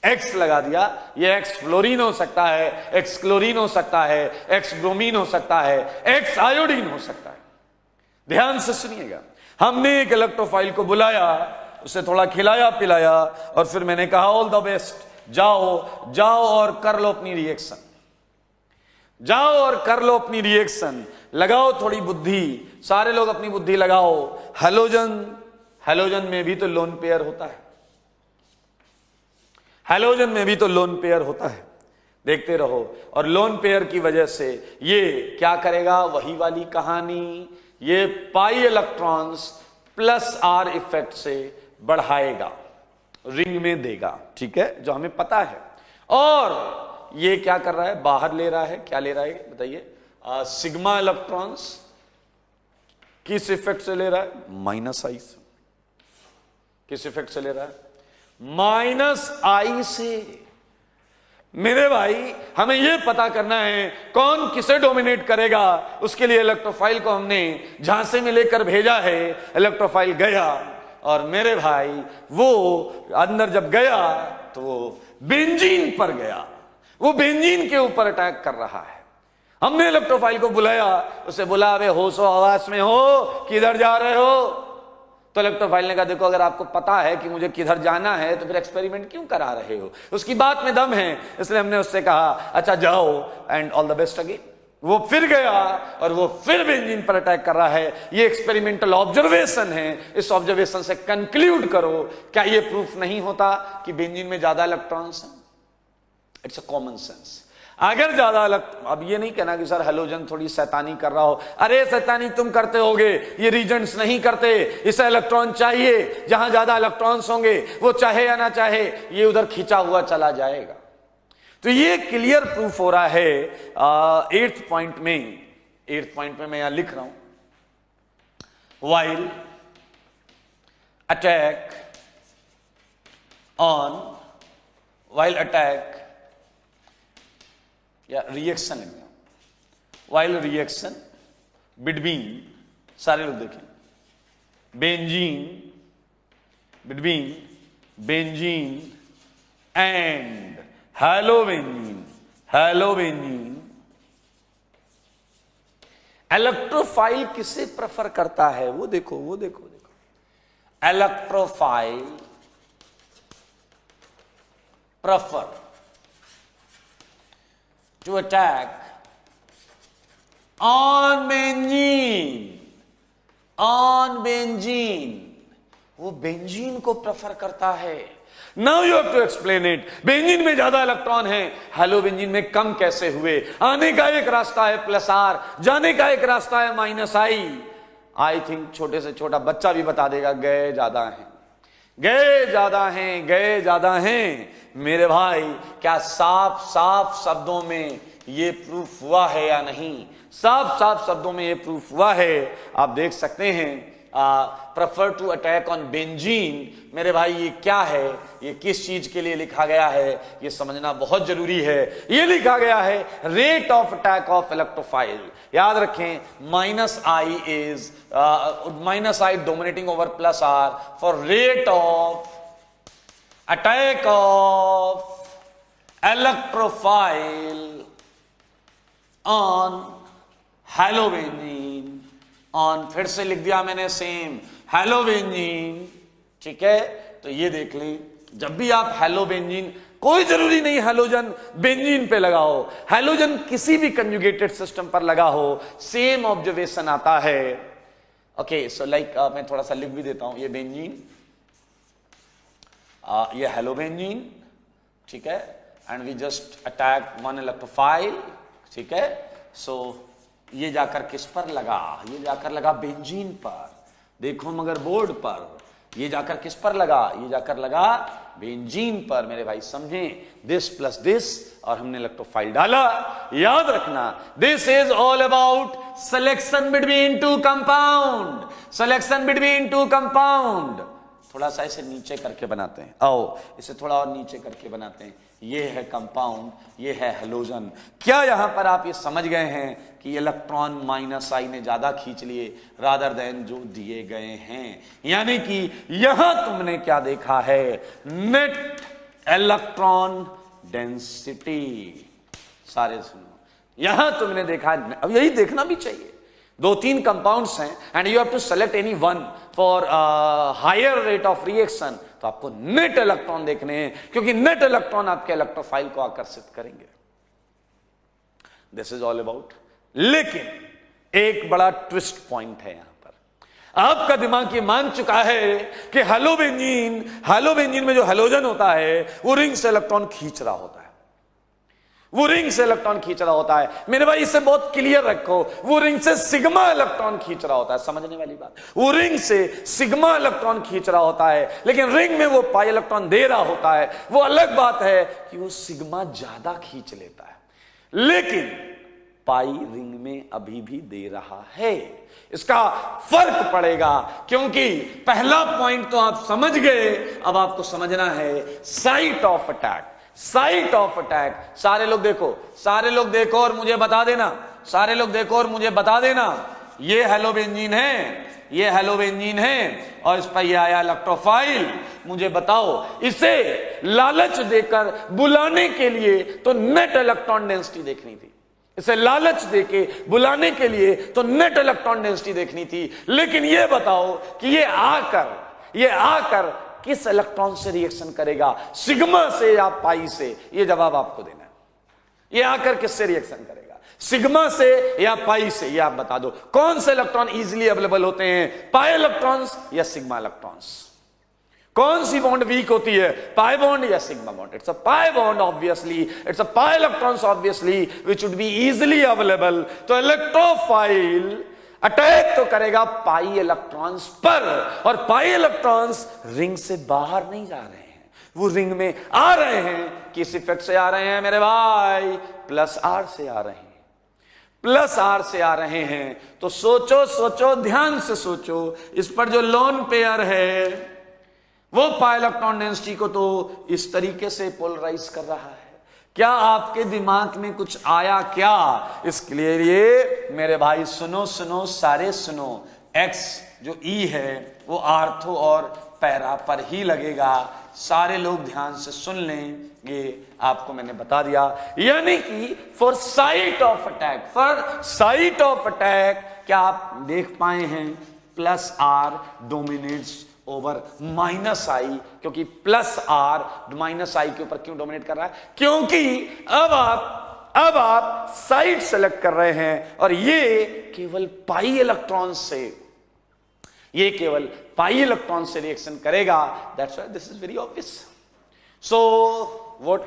एक्स लगा दिया, ये एक्स फ्लोरीन हो सकता है, एक्स क्लोरीन हो सकता है, एक्स ब्रोमीन हो सकता है, एक्स आयोडीन हो सकता है। ध्यान से सुनिएगा, हमने एक इलेक्ट्रोफाइल को बुलाया, उसे थोड़ा खिलाया पिलाया और फिर मैंने कहा ऑल द बेस्ट, जाओ और कर लो अपनी रिएक्शन, जाओ और कर लो अपनी रिएक्शन, लगाओ थोड़ी बुद्धि, सारे लोग अपनी बुद्धि लगाओ। हैलोजन में भी तो लोन पेयर होता है, हैलोजन में भी तो लोन पेयर होता है। देखते रहो। और लोन पेयर की वजह से ये क्या करेगा, वही वाली कहानी, ये pi electrons plus R effect से बढ़ाएगा, रिंग में देगा, ठीक है, जो हमें पता है। और ये क्या कर रहा है, बाहर ले रहा है, क्या ले रहा है बताइए, सिग्मा इलेक्ट्रॉन्स किस इफेक्ट से ले रहा है, माइनस आई से। किस इफेक्ट से ले रहा है, माइनस आई से। मेरे भाई हमें यह पता करना है कौन किसे डोमिनेट करेगा, उसके लिए इलेक्ट्रोफाइल को हमने झांसे में लेकर भेजा है। इलेक्ट्रोफाइल गया और मेरे भाई वो अंदर जब गया तो वो बेंजीन पर गया, वो बेंजीन के ऊपर अटैक कर रहा है। हमने इलेक्ट्रोफाइल को बुलाया, उसे बोला अबे होशो हवास में हो, किधर जा रहे हो? तो इलेक्ट्रोफाइल ने कहा देखो अगर आपको पता है कि मुझे किधर जाना है तो फिर एक्सपेरिमेंट क्यों करा रहे हो? उसकी बात में दम है, इसलिए हमने उससे कहा अच्छा जाओ and all the best again. वो फिर गया और वो फिर बेंजीन पर अटैक कर रहा है। ये एक्सपेरिमेंटल ऑब्जर्वेशन है, इस ऑब्जर्वेशन से कंक्लूड करो, क्या ये प्रूफ नहीं होता कि बेंजीन में ज्यादा इलेक्ट्रॉन्स हैं? It's a common sense. अगर ज्यादा अब ये नहीं कहना कि सर हैलोजन थोड़ी शैतानी कर रहा हो, अरे शैतानी तुम करते होगे, ये रीजेंट्स नहीं करते, इसे इलेक्ट्रॉन चाहिए, जहां ज्यादा इलेक्ट्रॉन्स होंगे वो चाहे या ना चाहे ये उधर खींचा हुआ चला जाएगा। तो ये क्लियर प्रूफ हो रहा है 8th पॉइंट में मैं यहां लिख रहा हूं, वाइल अटैक या रिएक्शन, वाइल रिएक्शन बिटवीन, सारे लोग देखें, between benzene and halobenzene, electrophile किसे प्रेफर करता है? वो देखो electrophile prefer to attack on benzene, वो बेंजीन को प्रेफर करता है। Now you have to explain it. Benzene में ज्यादा इलेक्ट्रॉन है, हैलोबेंजीन में कम कैसे हुए? आने का एक रास्ता है प्लस आर, जाने का एक रास्ता है माइनस आई थिंक छोटे से छोटा बच्चा भी बता देगा गए ज्यादा हैं। मेरे भाई क्या साफ शब्दों में ये प्रूफ हुआ है या नहीं? साफ शब्दों में ये प्रूफ हुआ है। आप देख सकते हैं prefer to attack on benzene. मेरे भाई ये क्या है, ये किस चीज के लिए लिखा गया है, ये समझना बहुत जरूरी है। ये लिखा गया है rate of attack of electrophile. याद रखें minus I dominating over plus R for rate of attack of electrophile on halobenzene, on, फिर से लिख दिया मैंने सेम, हैलोबेंजीन, ठीक है। तो ये देख ली, जब भी आप हैलोबेंजीन, कोई जरूरी नहीं हैलोजन बेंजीन पे लगाओ, हैलोजन किसी भी कंजुगेटेड सिस्टम पर लगा हो, सेम ऑब्जर्वेशन आता है। ओके, सो लाइक मैं थोड़ा सा लिख भी देता हूं, ये बेंजीन, ये हैलोबेंजीन, ठीक है, and we just attack one electrophile, ठीक है। सो ये जाकर किस पर लगा? ये जाकर लगा बेंजीन पर। देखो मगर बोर्ड पर, ये जाकर किस पर लगा? ये जाकर लगा बेंजीन पर। मेरे भाई समझें, दिस प्लस दिस, और हमने इलेक्ट्रोफाइल डाला। याद रखना this is all about selection between two compound, selection between two compound. थोड़ा सा इसे नीचे करके बनाते हैं, आओ इसे थोड़ा और नीचे करके बनाते हैं। ये है कंपाउंड, ये है हैलोजन। क्या यहां पर आप ये समझ गए हैं कि इलेक्ट्रॉन माइनस आई ने ज्यादा खींच लिए रादर देन जो दिए गए हैं? यानी कि यहां तुमने क्या देखा है? Net electron density. सारे सुनो, यहां तुमने देखा, अब यही देखना भी चाहिए। 2-3 कंपाउंड्स हैं and you have to select any one for higher rate of reaction, तो आपको नेट इलेक्ट्रॉन देखने हैं, क्योंकि नेट इलेक्ट्रॉन आपके इलेक्ट्रोफाइल को आकर्षित करेंगे। This is all about. लेकिन एक बड़ा ट्विस्ट पॉइंट है यहां पर। आपका दिमाग ये मान चुका है कि हैलोबेंजीन में जो हैलोजन होता है वो रिंग से इलेक्ट्रॉन खींच रहा होता है। वो रिंग से इलेक्ट्रॉन खींच रहा होता है। मेरे भाई इसे बहुत क्लियर रखो, वो रिंग से सिग्मा इलेक्ट्रॉन खींच रहा होता है, समझने वाली बात। वो रिंग से सिग्मा इलेक्ट्रॉन खींच रहा होता है, लेकिन रिंग में वो पाई इलेक्ट्रॉन दे रहा होता है। वो अलग बात है कि वो सिग्मा ज्यादा खींच लेता है, लेकिन पाई रिंग में अभी भी दे रहा है। इसका फर्क पड़ेगा, क्योंकि पहला पॉइंट तो आप समझ गए, अब आपको समझना है site of attack. Site of attack, सारे लोग देखो, सारे लोग देखो और मुझे बता देना, सारे लोग देखो और मुझे बता देना। ये हेलोबेंजीन है, ये हेलोबेंजीन है, और इस पर ये आया इलेक्ट्रोफाइल। मुझे बताओ, इसे लालच देकर बुलाने के लिए तो नेट इलेक्ट्रॉन डेंसिटी देखनी थी, इसे लालच देके बुलाने के लिए तो नेट इलेक्ट्रॉन डेंसिटी देखनी थी। लेकिन ये बताओ कि ये आकर किस इलेक्ट्रॉन से रिएक्शन करेगा, सिग्मा से या पाई से? ये जवाब आपको देना है। ये आकर किससे रिएक्शन करेगा, सिग्मा से या पाई से? ये आप बता दो। कौन से इलेक्ट्रॉन इजीली अवेलेबल होते हैं, पाई इलेक्ट्रॉन्स या सिग्मा इलेक्ट्रॉन्स? कौन सी बॉन्ड वीक होती है, पाई बॉन्ड या sigma bond? It's a pi bond obviously, it's a pi electrons obviously which would be easily available. तो इलेक्ट्रोफाइल अटैक तो करेगा पाई इलेक्ट्रॉन्स पर, और पाई इलेक्ट्रॉन्स रिंग से बाहर नहीं जा रहे हैं, वो रिंग में आ रहे हैं। किस इफेक्ट से आ रहे हैं मेरे भाई? प्लस आर से आ रहे हैं, प्लस आर से आ रहे हैं। तो सोचो सोचो, ध्यान से सोचो, इस पर जो लोन पेयर है वो पाई इलेक्ट्रॉन डेंसिटी को तो इस तरीके से पोलराइज कर रहा है। क्या आपके दिमाग में कुछ आया क्या? इसके लिए मेरे भाई सुनो सुनो, सारे सुनो। एक्स जो ई है वो आर्थो और पैरा पर ही लगेगा। सारे लोग ध्यान से सुन लें, ये आपको मैंने बता दिया। यानी कि for site of attack, for site of attack क्या आप देख पाए हैं? Plus R dominates over minus I, क्योंकि प्लस आर माइनस आई के ऊपर क्यों डोमिनेट कर रहा है? क्योंकि अब आप साइड सेलेक्ट कर रहे हैं, और ये केवल पाई इलेक्ट्रॉन से, ये केवल पाई इलेक्ट्रॉन से रिएक्शन करेगा। That's why this is very obvious. So what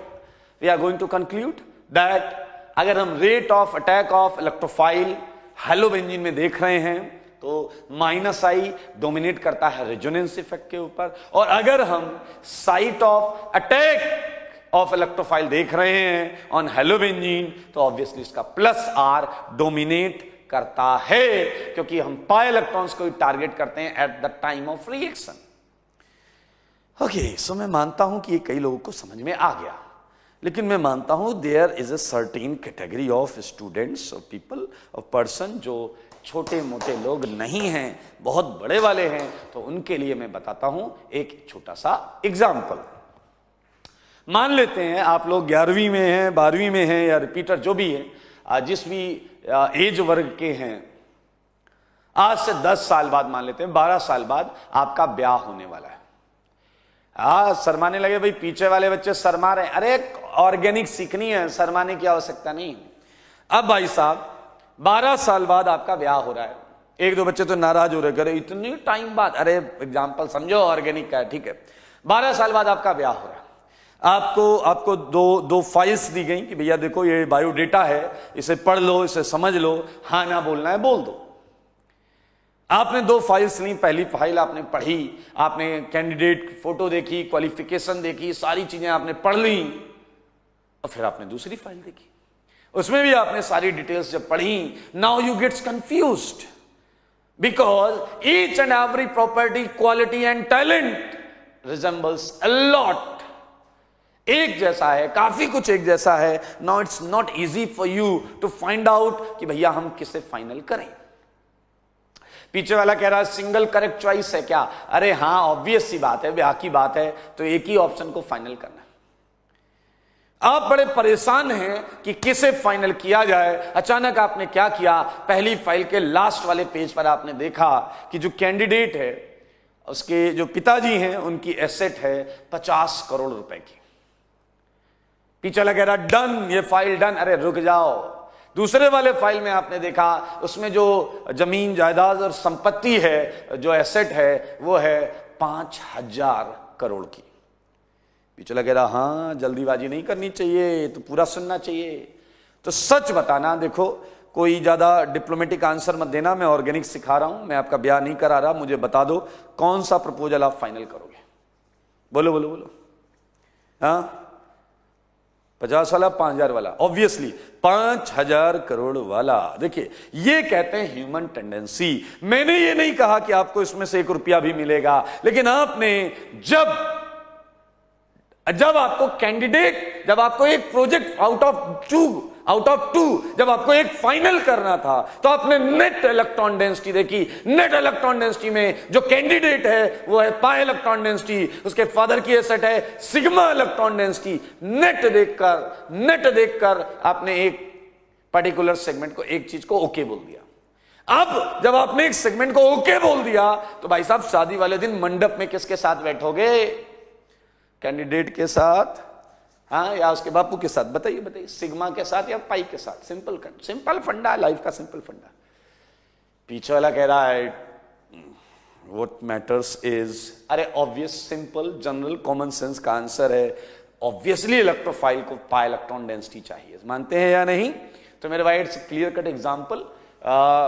we are going to conclude that अगर हम rate of attack of electrophile halobenzene में देख रहे हैं तो माइनस आई डोमिनेट करता है रेजोनेंस इफेक्ट के ऊपर, और अगर हम site of attack of electrophile देख रहे हैं ऑन हेलोबेंजीन तो ऑब्वियसली इसका प्लस आर डोमिनेट करता है, क्योंकि हम पाई इलेक्ट्रॉन्स को टारगेट करते हैं at the time of reaction. Okay, so मैं मानता हूं कि ये कई लोगों को समझ में आ गया, लेकिन मैं मानता हूं there is a certain category of students और पीपल ऑफ पर्सन जो छोटे मोटे लोग नहीं हैं, बहुत बड़े वाले हैं। तो उनके लिए मैं बताता हूं एक छोटा सा एग्जाम्पल। मान लेते हैं आप लोग 11वीं में हैं, 12वीं में हैं, या रिपीटर जो भी है, जिस भी एज वर्ग के हैं, आज से 10 साल बाद, मान लेते हैं 12 साल बाद आपका ब्याह होने वाला है। शर्माने लगे भाई, पीछे वाले बच्चे शर्मा रहे हैं। अरे ऑर्गेनिक सीखनी है, शर्माने की आवश्यकता नहीं। अब भाई साहब 12 साल बाद आपका ब्याह हो रहा है। एक दो बच्चे तो नाराज हो रहे, करे इतनी टाइम बाद, अरे एग्जाम्पल समझो ऑर्गेनिक का है, ठीक है। 12 साल बाद आपका ब्याह हो रहा है। आपको दो फाइल्स दी गई कि भैया देखो ये बायोडेटा है, इसे पढ़ लो, इसे समझ लो, हाँ ना बोलना है बोल दो। आपने 2 फाइल्स ली, पहली फाइल आपने पढ़ी, आपने कैंडिडेट फोटो देखी, क्वालिफिकेशन देखी, सारी चीजें आपने पढ़ ली, और फिर आपने दूसरी फाइल देखी, उसमें भी आपने सारी डिटेल्स जब पढ़ी। Now you gets confused because each and every property, quality and talent resembles a lot. एक जैसा है, काफी कुछ एक जैसा है। Now it's not easy for you to find out कि भैया हम किसे फाइनल करें। पीछे वाला कह रहा है सिंगल करेक्ट चॉइस है क्या? अरे हाँ, ऑब्वियस सी बात है, ब्याह की बात है तो एक ही ऑप्शन को फाइनल करना है। आप बड़े परेशान हैं कि किसे फाइनल किया जाए। अचानक आपने क्या किया, पहली फाइल के लास्ट वाले पेज पर आपने देखा कि जो कैंडिडेट है उसके जो पिताजी हैं उनकी एसेट है 50 करोड़ रुपए की। पीछे लगा रहा डन, ये फाइल डन। अरे रुक जाओ, दूसरे वाले फाइल में आपने देखा उसमें जो जमीन जायदाद और संपत्ति है, जो एसेट है, वो है 5000 करोड़ की। पिछला कह रहा हाँ जल्दीबाजी नहीं करनी चाहिए, तो पूरा सुनना चाहिए। तो सच बताना, देखो कोई ज्यादा डिप्लोमेटिक आंसर मत देना, मैं ऑर्गेनिक सिखा रहा हूं, मैं आपका ब्याह नहीं करा रहा। मुझे बता दो कौन सा प्रपोजल आप फाइनल करोगे? बोलो बोलो बोलो। हाँ 50 वाला, 5000 वाला? ऑब्वियसली 5000 करोड़ वाला। देखिए ये कहते हैं ह्यूमन टेंडेंसी। मैंने ये नहीं कहा कि आपको इसमें से 1 रुपया भी मिलेगा, लेकिन आपने जब आपको कैंडिडेट, जब आपको एक प्रोजेक्ट आउट ऑफ टू जब आपको एक फाइनल करना था, तो आपने नेट इलेक्ट्रॉन डेंसिटी देखी। नेट इलेक्ट्रॉन डेंसिटी में जो कैंडिडेट है वो है पाई इलेक्ट्रॉन डेंसिटी, उसके फादर की एसेट है सिग्मा इलेक्ट्रॉन डेंसिटी। नेट देखकर आपने एक पर्टिकुलर सेगमेंट को, एक चीज को ओके बोल दिया। अब जब आपने एक सेगमेंट को ओके बोल दिया, तो भाई साहब शादी वाले दिन मंडप में किसके साथ बैठोगे? कैंडिडेट के साथ, हाँ, या उसके बापू के साथ? बताइए बताइए, सिग्मा के साथ या पाई के साथ? सिंपल फंडा है लाइफ का, सिंपल फंडा। पीछे वाला कह रहा है व्हाट मैटर्स इज, अरे obvious, simple, general, common sense का आंसर है ऑब्वियसली इलेक्ट्रोफाइल को पाई इलेक्ट्रॉन डेंसिटी चाहिए। मानते हैं या नहीं? तो मेरे भाई इट्स क्लियर कट एग्जाम्पल।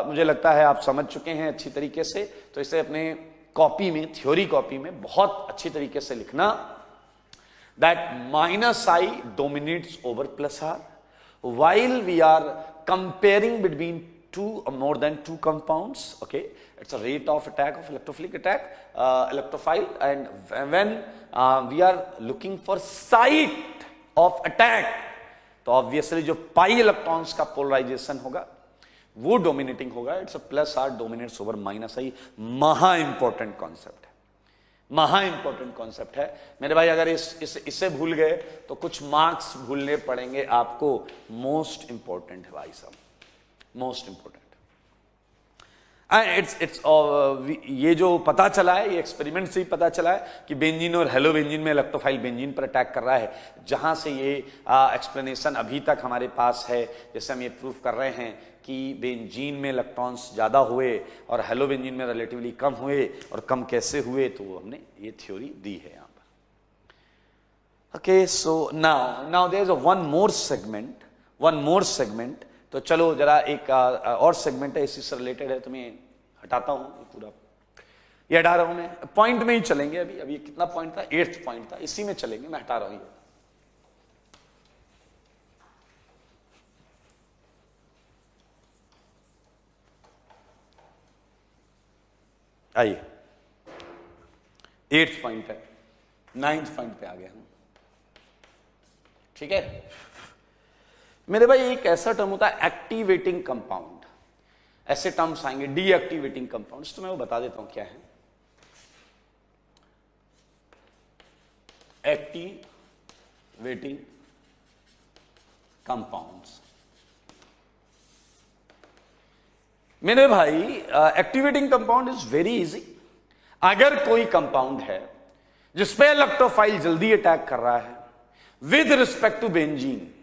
मुझे लगता है आप समझ चुके हैं अच्छी तरीके से। तो इसे अपने कॉपी में, थ्योरी कॉपी में बहुत अच्छी तरीके से लिखना, that minus I dominates over plus R while we are comparing between two or more than two compounds. Okay, it's a rate of attack of electrophilic attack, electrophile, and when we are looking for site of attack, तो obviously जो पाई इलेक्ट्रॉन्स का पोलराइजेशन होगा वो डोमिनेटिंग होगा। It's a plus R dominates over minus I. महा इंपॉर्टेंट कॉन्सेप्ट है, महा इंपॉर्टेंट कॉन्सेप्ट है मेरे भाई। अगर इसे भूल गए तो कुछ मार्क्स भूलने पड़ेंगे आपको। मोस्ट इंपॉर्टेंट है भाई साहब, मोस्ट इंपॉर्टेंट। इट्स ये जो पता चला है, ये एक्सपेरिमेंट से ही पता चला है कि बेंजीन और हेलो बेंजीन में इलेक्ट्रोफाइल बेंजीन पर अटैक कर रहा है। जहां से ये एक्सप्लेनेशन अभी तक हमारे पास है, जैसे हम ये प्रूफ कर रहे हैं कि बेंजीन में इलेक्ट्रॉन्स ज्यादा हुए और हेलो बेंजीन में रिलेटिवली कम हुए, और कम कैसे हुए, तो हमने ये थ्योरी दी है यहां पर। Okay, so now there is one more segment. तो चलो जरा एक और सेगमेंट है, इसी से रिलेटेड है, तो मैं हटाता हूं पूरा, ये हटा रहा हूं मैं। पॉइंट में ही चलेंगे अभी कितना पॉइंट था? 8th पॉइंट था, इसी में चलेंगे, मैं हटा रहा हूं। आइए 8th पॉइंट है, 9th पॉइंट पे आ गया हम। ठीक है मेरे भाई, एक ऐसा टर्म होता है एक्टिवेटिंग कंपाउंड। ऐसे टर्म्स आएंगे डीएक्टिवेटिंग कंपाउंड्स, तो मैं वो बता देता हूं क्या है। एक्टिवेटिंग कंपाउंड्स मेरे भाई, activating compound is very easy. अगर कोई कंपाउंड है जिसपे इलेक्ट्रोफाइल जल्दी अटैक कर रहा है विद रिस्पेक्ट टू बेंजीन,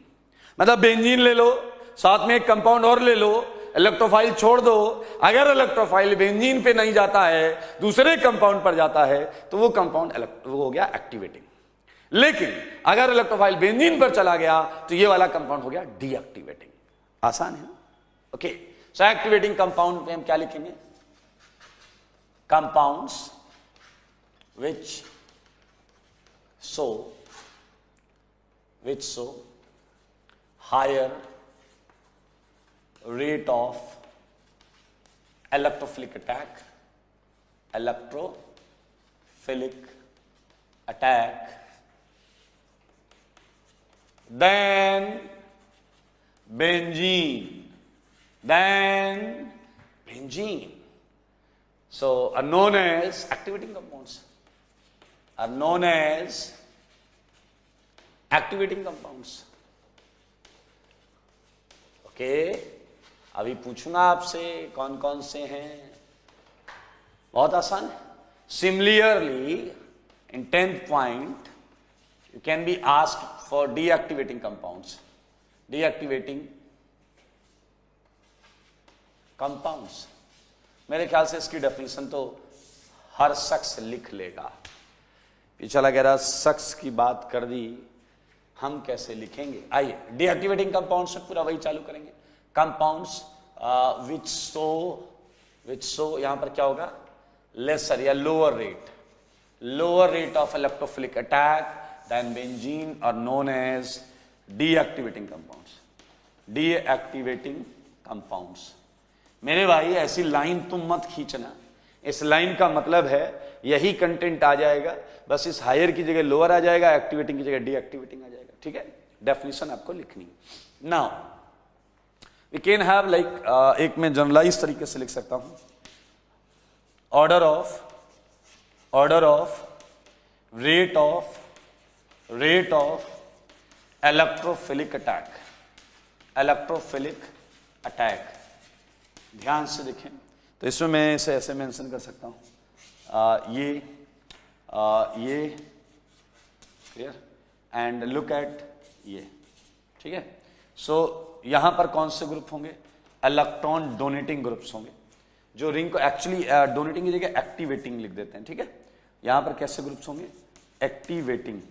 मतलब बेंजीन ले लो, साथ में एक कंपाउंड और ले लो, इलेक्ट्रोफाइल छोड़ दो। अगर इलेक्ट्रोफाइल बेंजीन पे नहीं जाता है, दूसरे कंपाउंड पर जाता है, तो वो कंपाउंड वो हो गया एक्टिवेटिंग। लेकिन अगर इलेक्ट्रोफाइल बेंजीन पर चला गया, तो ये वाला कंपाउंड हो गया डीएक्टिवेटिंग। आसान है ना? ओके, सो एक्टिवेटिंग कंपाउंड में हम क्या लिखेंगे? Compounds which show higher rate of electrophilic attack than benzene. So are known as activating compounds, are known as activating compounds. Okay, अभी पूछूंगा आपसे कौन कौन से हैं, बहुत आसान है। Similarly in 10th point you can be asked for deactivating compounds. Deactivating compounds, मेरे ख्याल से इसकी डेफिनेशन तो हर शख्स लिख लेगा। पिछला कह रहा शख्स की बात कर दी, हम कैसे लिखेंगे। आइए डीएक्टिवेटिंग कंपाउंड्स में पूरा वही चालू करेंगे। कंपाउंड्स विच सो यहां पर क्या होगा, लेसर या lower rate of electrophilic attack than benzene are known as deactivating compounds. Deactivating compounds मेरे भाई ऐसी लाइन तुम मत खींचना, इस लाइन का मतलब है यही कंटेंट आ जाएगा, बस इस हायर की जगह लोअर आ जाएगा, एक्टिवेटिंग की जगह डीएक्टिवेटिंग आ जाएगा। ठीक है, डेफिनेशन आपको लिखनी। Now we can have like एक मैं जनरलाइज तरीके से लिख सकता हूं, order of rate of electrophilic attack. ध्यान से देखें तो इसमें मैं इसे ऐसे मेंशन कर सकता हूं, ये क्लियर एंड लुक एट ये। ठीक है, सो यहां पर कौन से ग्रुप होंगे, इलेक्ट्रॉन डोनेटिंग ग्रुप्स होंगे, जो रिंग को एक्चुअली डोनेटिंग की जगह एक्टिवेटिंग लिख देते हैं। ठीक है, यहां पर कैसे ग्रुप्स होंगे, एक्टिवेटिंग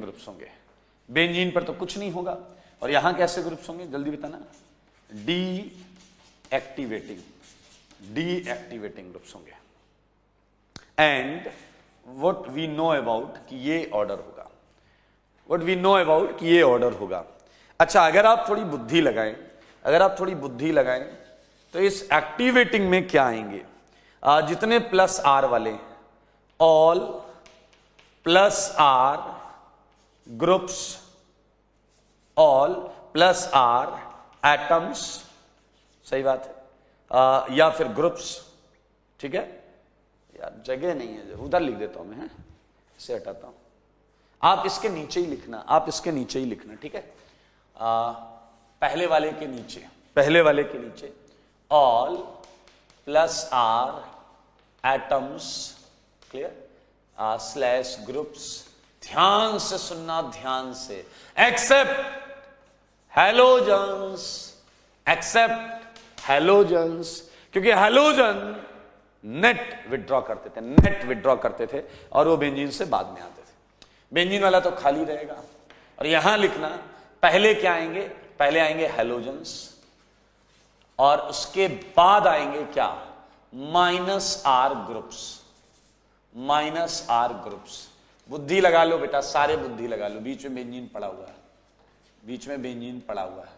ग्रुप्स होंगे। बेंजीन पर तो कुछ नहीं होगा। और यहां कैसे ग्रुप्स होंगे, जल्दी बताना, डीएक्टिवेटिंग ग्रुप्स होंगे। And what we know about कि ये ऑर्डर होगा, अच्छा अगर आप थोड़ी बुद्धि लगाएं तो इस एक्टिवेटिंग में क्या आएंगे, जितने प्लस आर वाले, all plus R groups, all plus R atoms, सही बात है, या फिर ग्रुप्स। ठीक है यार, जगह नहीं है, उधर लिख देता हूं मैं, इसे हटाता हूं, आप इसके नीचे ही लिखना। ठीक है, पहले वाले के नीचे all plus R atoms, clear, slash groups. ध्यान से सुनना, ध्यान से, एक्सेप्ट हैलोजन्स, क्योंकि हैलोजन नेट विड्रॉ करते थे और वो बेंजीन से बाद में आते थे। बेंजीन वाला तो खाली रहेगा। और यहां लिखना, पहले क्या आएंगे, पहले आएंगे हैलोजन्स और उसके बाद आएंगे क्या, माइनस आर ग्रुप्स। बुद्धि लगा लो बेटा, सारे बुद्धि लगा लो, बीच में बेंजीन पड़ा हुआ है।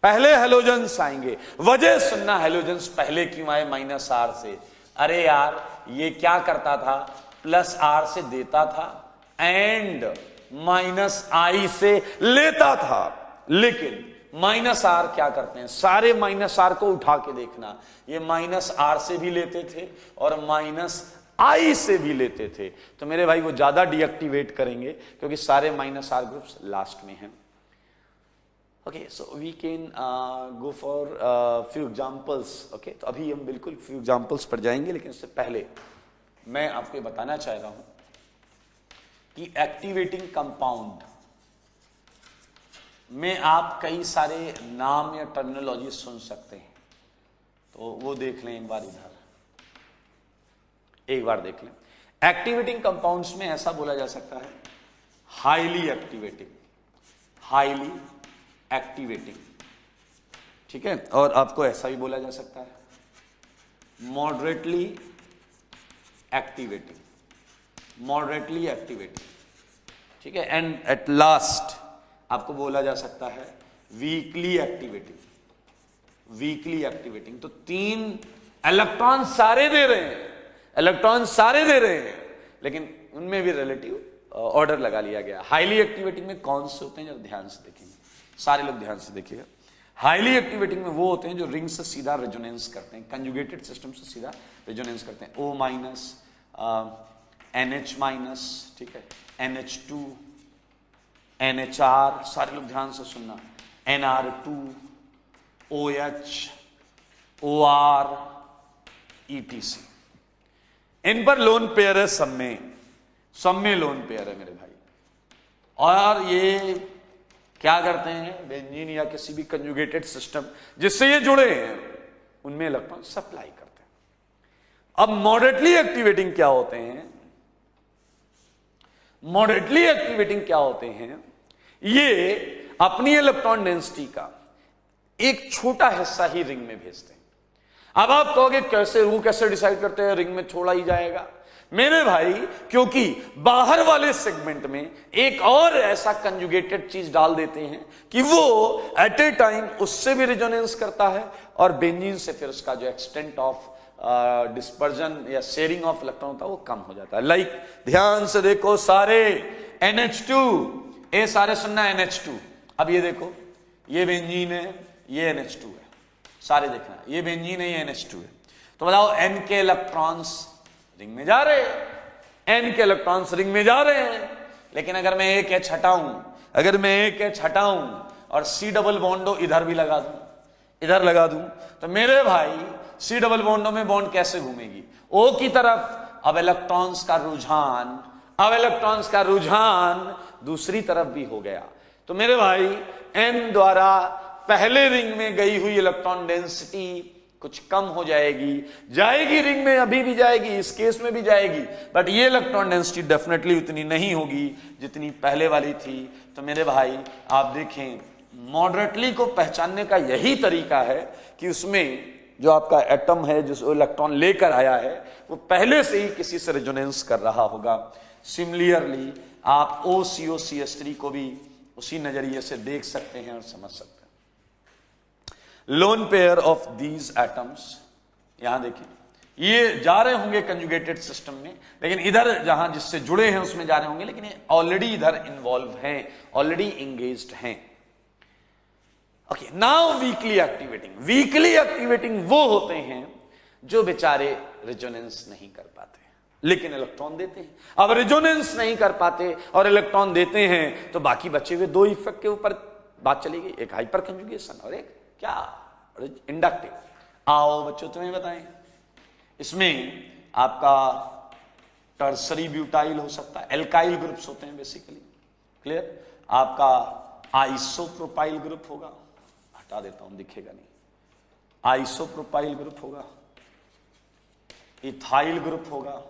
पहले हैलोजन्स आएंगे, वजह सुनना, हैलोजन्स पहले क्यों आए माइनस आर से। अरे यार ये क्या करता था, प्लस आर से देता था एंड माइनस आई से लेता था, लेकिन माइनस आर क्या करते हैं, सारे माइनस आर को उठा के देखना, ये माइनस आर से भी लेते थे और माइनस आई से भी लेते थे। तो मेरे भाई वो ज्यादा डीएक्टिवेट करेंगे क्योंकि सारे माइनस आर ग्रुप्स लास्ट में हैं। Okay, so we can go for few examples. Okay, तो अभी हम बिल्कुल फ्यू एग्जांपल्स पर जाएंगे, लेकिन उससे पहले मैं आपको बताना चाह रहा हूं कि एक्टिवेटिंग कंपाउंड में आप कई सारे नाम या टर्मिनोलॉजी सुन सकते हैं, तो वो देख लें एक बार देख लें। एक्टिवेटिंग कंपाउंड्स में ऐसा बोला जा सकता है, हाईली एक्टिवेटिंग, ठीक है, और आपको ऐसा भी बोला जा सकता है, मॉडरेटली एक्टिवेटिंग, ठीक है, एंड एट लास्ट आपको बोला जा सकता है वीकली एक्टिवेटिंग। तो तीन इलेक्ट्रॉन सारे दे रहे हैं, लेकिन उनमें भी रिलेटिव ऑर्डर लगा लिया गया। हाईली एक्टिवेटिंग में कौन से होते हैं, जरा ध्यान से देखेंगे, सारे लोग ध्यान से देखिएगा। हाईली एक्टिवेटिंग में वो होते हैं जो रिंग से सीधा रेजोनेंस करते हैं, कंजुगेटेड सिस्टम से सीधा रेजोनेंस करते हैं। O माइनस, NH माइनस, ठीक है, NH2, NHR, सारे लोग ध्यान से सुनना, NR2, OH, OR, ETC। इन पर लोन पेयर है, सब में लोन पेयर है मेरे भाई। और ये क्या करते हैं, बेंजीन या किसी भी कंजुगेटेड सिस्टम जिससे ये जुड़े हैं उनमें इलेक्ट्रॉन सप्लाई करते हैं। अब मॉडरेटली एक्टिवेटिंग क्या होते हैं, मॉडरेटली एक्टिवेटिंग क्या होते हैं, ये अपनी इलेक्ट्रॉन डेंसिटी का एक छोटा हिस्सा ही रिंग में भेजते हैं। अब आप कहोगे कैसे, वो कैसे डिसाइड करते हैं रिंग में छोड़ा ही जाएगा? मेरे भाई, क्योंकि बाहर वाले सेगमेंट में एक और ऐसा कंजुगेटेड चीज डाल देते हैं कि वो एट ए टाइम उससे भी रेजोनेंस करता है और बेंजीन से फिर उसका जो एक्सटेंट ऑफ डिस्पर्जन या शेयरिंग ऑफ इलेक्ट्रॉन होता है वो कम हो जाता है। लाइक ध्यान से देखो सारे, NH2, ये सारे सुनना NH2। अब ये देखो, ये बेंजीन है, ये NH2 है, सारे देखना, ये बेंजीन है, ये NH2 है। तो बताओ N के इलेक्ट्रॉन्स रिंग में जा रहे हैं, N के इलेक्ट्रॉन्स रिंग में जा रहे हैं। लेकिन अगर मैं एक H हटाऊं, अगर मैं एक H हटाऊं और C डबल बॉन्डो इधर भी लगा दूं, इधर लगा दूं, तो मेरे भाई C डबल बॉन्डो में बॉन्ड कैसे घूमेगी? O की तरफ। अब इलेक्ट्रॉन्स का रुझान, अब इलेक्ट्रॉन्स का रुझान दूसरी तरफ भी हो गया। तो मेरे भाई N द्वारा पहले रिंग में गई हुई इलेक्ट्रॉन डेंसिटी कुछ कम हो जाएगी, जाएगी रिंग में, अभी भी जाएगी, इस केस में भी जाएगी, बट ये इलेक्ट्रॉन डेंसिटी डेफिनेटली उतनी नहीं होगी जितनी पहले वाली थी। तो मेरे भाई आप देखें, मॉडरेटली को पहचानने का यही तरीका है कि उसमें जो आपका एटम है, जो इलेक्ट्रॉन लेकर आया है, वो पहले से ही किसी से रेजोनेंस कर रहा होगा। सिमिलरली आप OCO-CH3 को भी उसी नजरिए से देख सकते हैं और समझ सकते हैं। Lone pair of these atoms, यहां देखिए, ये जा रहे होंगे कंजुगेटेड सिस्टम में, लेकिन इधर जहां जिससे जुड़े हैं उसमें जा रहे होंगे, लेकिन ये ऑलरेडी इधर इन्वॉल्व हैं, ऑलरेडी इंगेज्ड हैं। Okay, now weekly activating. Weekly activating वो होते हैं जो बेचारे रेजोनेंस नहीं कर पाते लेकिन इलेक्ट्रॉन देते हैं। अब रेजोनेंस नहीं कर पाते और इलेक्ट्रॉन देते हैं, तो बाकी बचे हुए दो इफेक्ट के ऊपर बात चलेगी, एक हाइपर कंजुगेशन और एक क्या, इंडक्टिव। आओ बच्चों तुम्हें बताएं, इसमें आपका टर्सरी ब्यूटाइल हो सकता है, एल्काइल ग्रुप्स होते हैं बेसिकली, क्लियर। आपका आइसोप्रोपाइल ग्रुप होगा, हटा देता हूं दिखेगा नहीं, आइसोप्रोपाइल ग्रुप होगा, इथाइल ग्रुप होगा,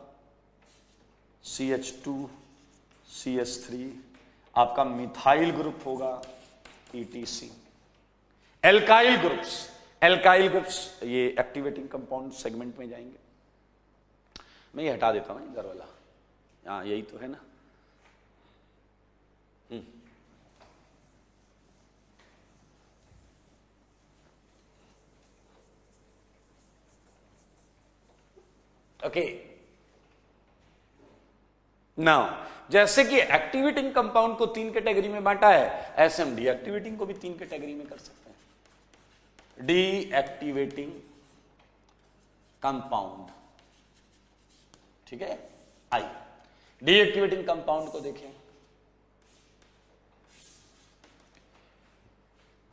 CH2 CH3, आपका मिथाइल ग्रुप होगा, ETC। Alkyl groups, alkyl groups ये एक्टिवेटिंग कंपाउंड सेगमेंट में जाएंगे। मैं ये हटा देता हूं इधर वाला, हाँ यही तो है ना। ओके, नाउ जैसे कि एक्टिवेटिंग कंपाउंड को 3 कैटेगरी में बांटा है, ऐसे हम डीएक्टिवेटिंग को भी 3 कैटेगरी में कर सकते हैं। डीएक्टिवेटिंग कंपाउंड, ठीक है। आई डीएक्टिवेटिंग कंपाउंड को देखें।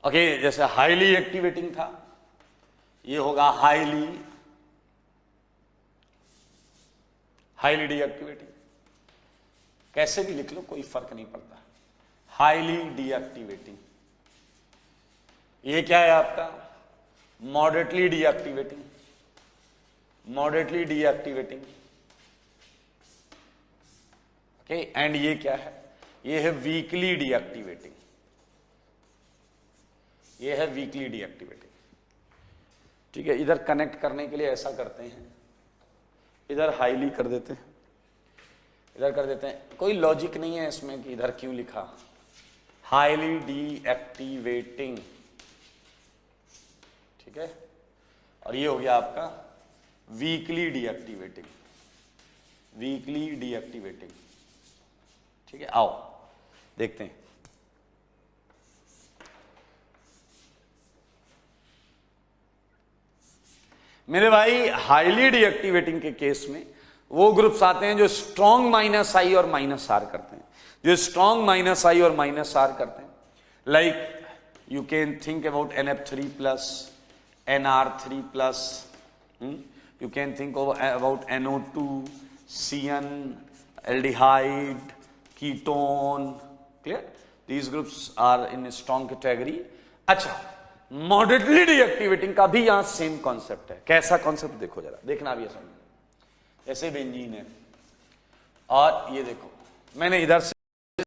ओके, जैसे हाईली एक्टिवेटिंग था, ये होगा हाईली डीएक्टिवेटिंग। कैसे भी लिख लो कोई फर्क नहीं पड़ता, हाईली डीएक्टिवेटिंग। ये क्या है आपका, moderately deactivating, moderately deactivating. Okay, and ये क्या है, ये है वीकली डीएक्टिवेटिंग, ये है वीकली डीएक्टिवेटिंग, ठीक है। इधर कनेक्ट करने के लिए ऐसा करते हैं, इधर हाईली कर देते हैं, इधर कर देते हैं, कोई लॉजिक नहीं है इसमें कि इधर क्यों लिखा, हाईली डीएक्टिवेटिंग, ठीक है। और ये हो गया आपका वीकली डीएक्टिवेटिंग, वीकली डीएक्टिवेटिंग, ठीक है। आओ देखते हैं, मेरे भाई हाईली डीएक्टिवेटिंग के केस में वो ग्रुप्स आते हैं जो स्ट्रॉन्ग -I और -R करते हैं, जो स्ट्रॉन्ग -I और -R करते हैं। Like you can think about NF3+, NR3+, you can think about NO2, CN, aldehyde, ketone, clear? These groups are in a strong category. अच्छा, मॉडरेटली डीएक्टिवेटिंग का भी यहां सेम कॉन्सेप्ट है। कैसा कॉन्सेप्ट देखो जरा, देखना भी समझ। ऐसे बेंजीन है और ये देखो मैंने इधर से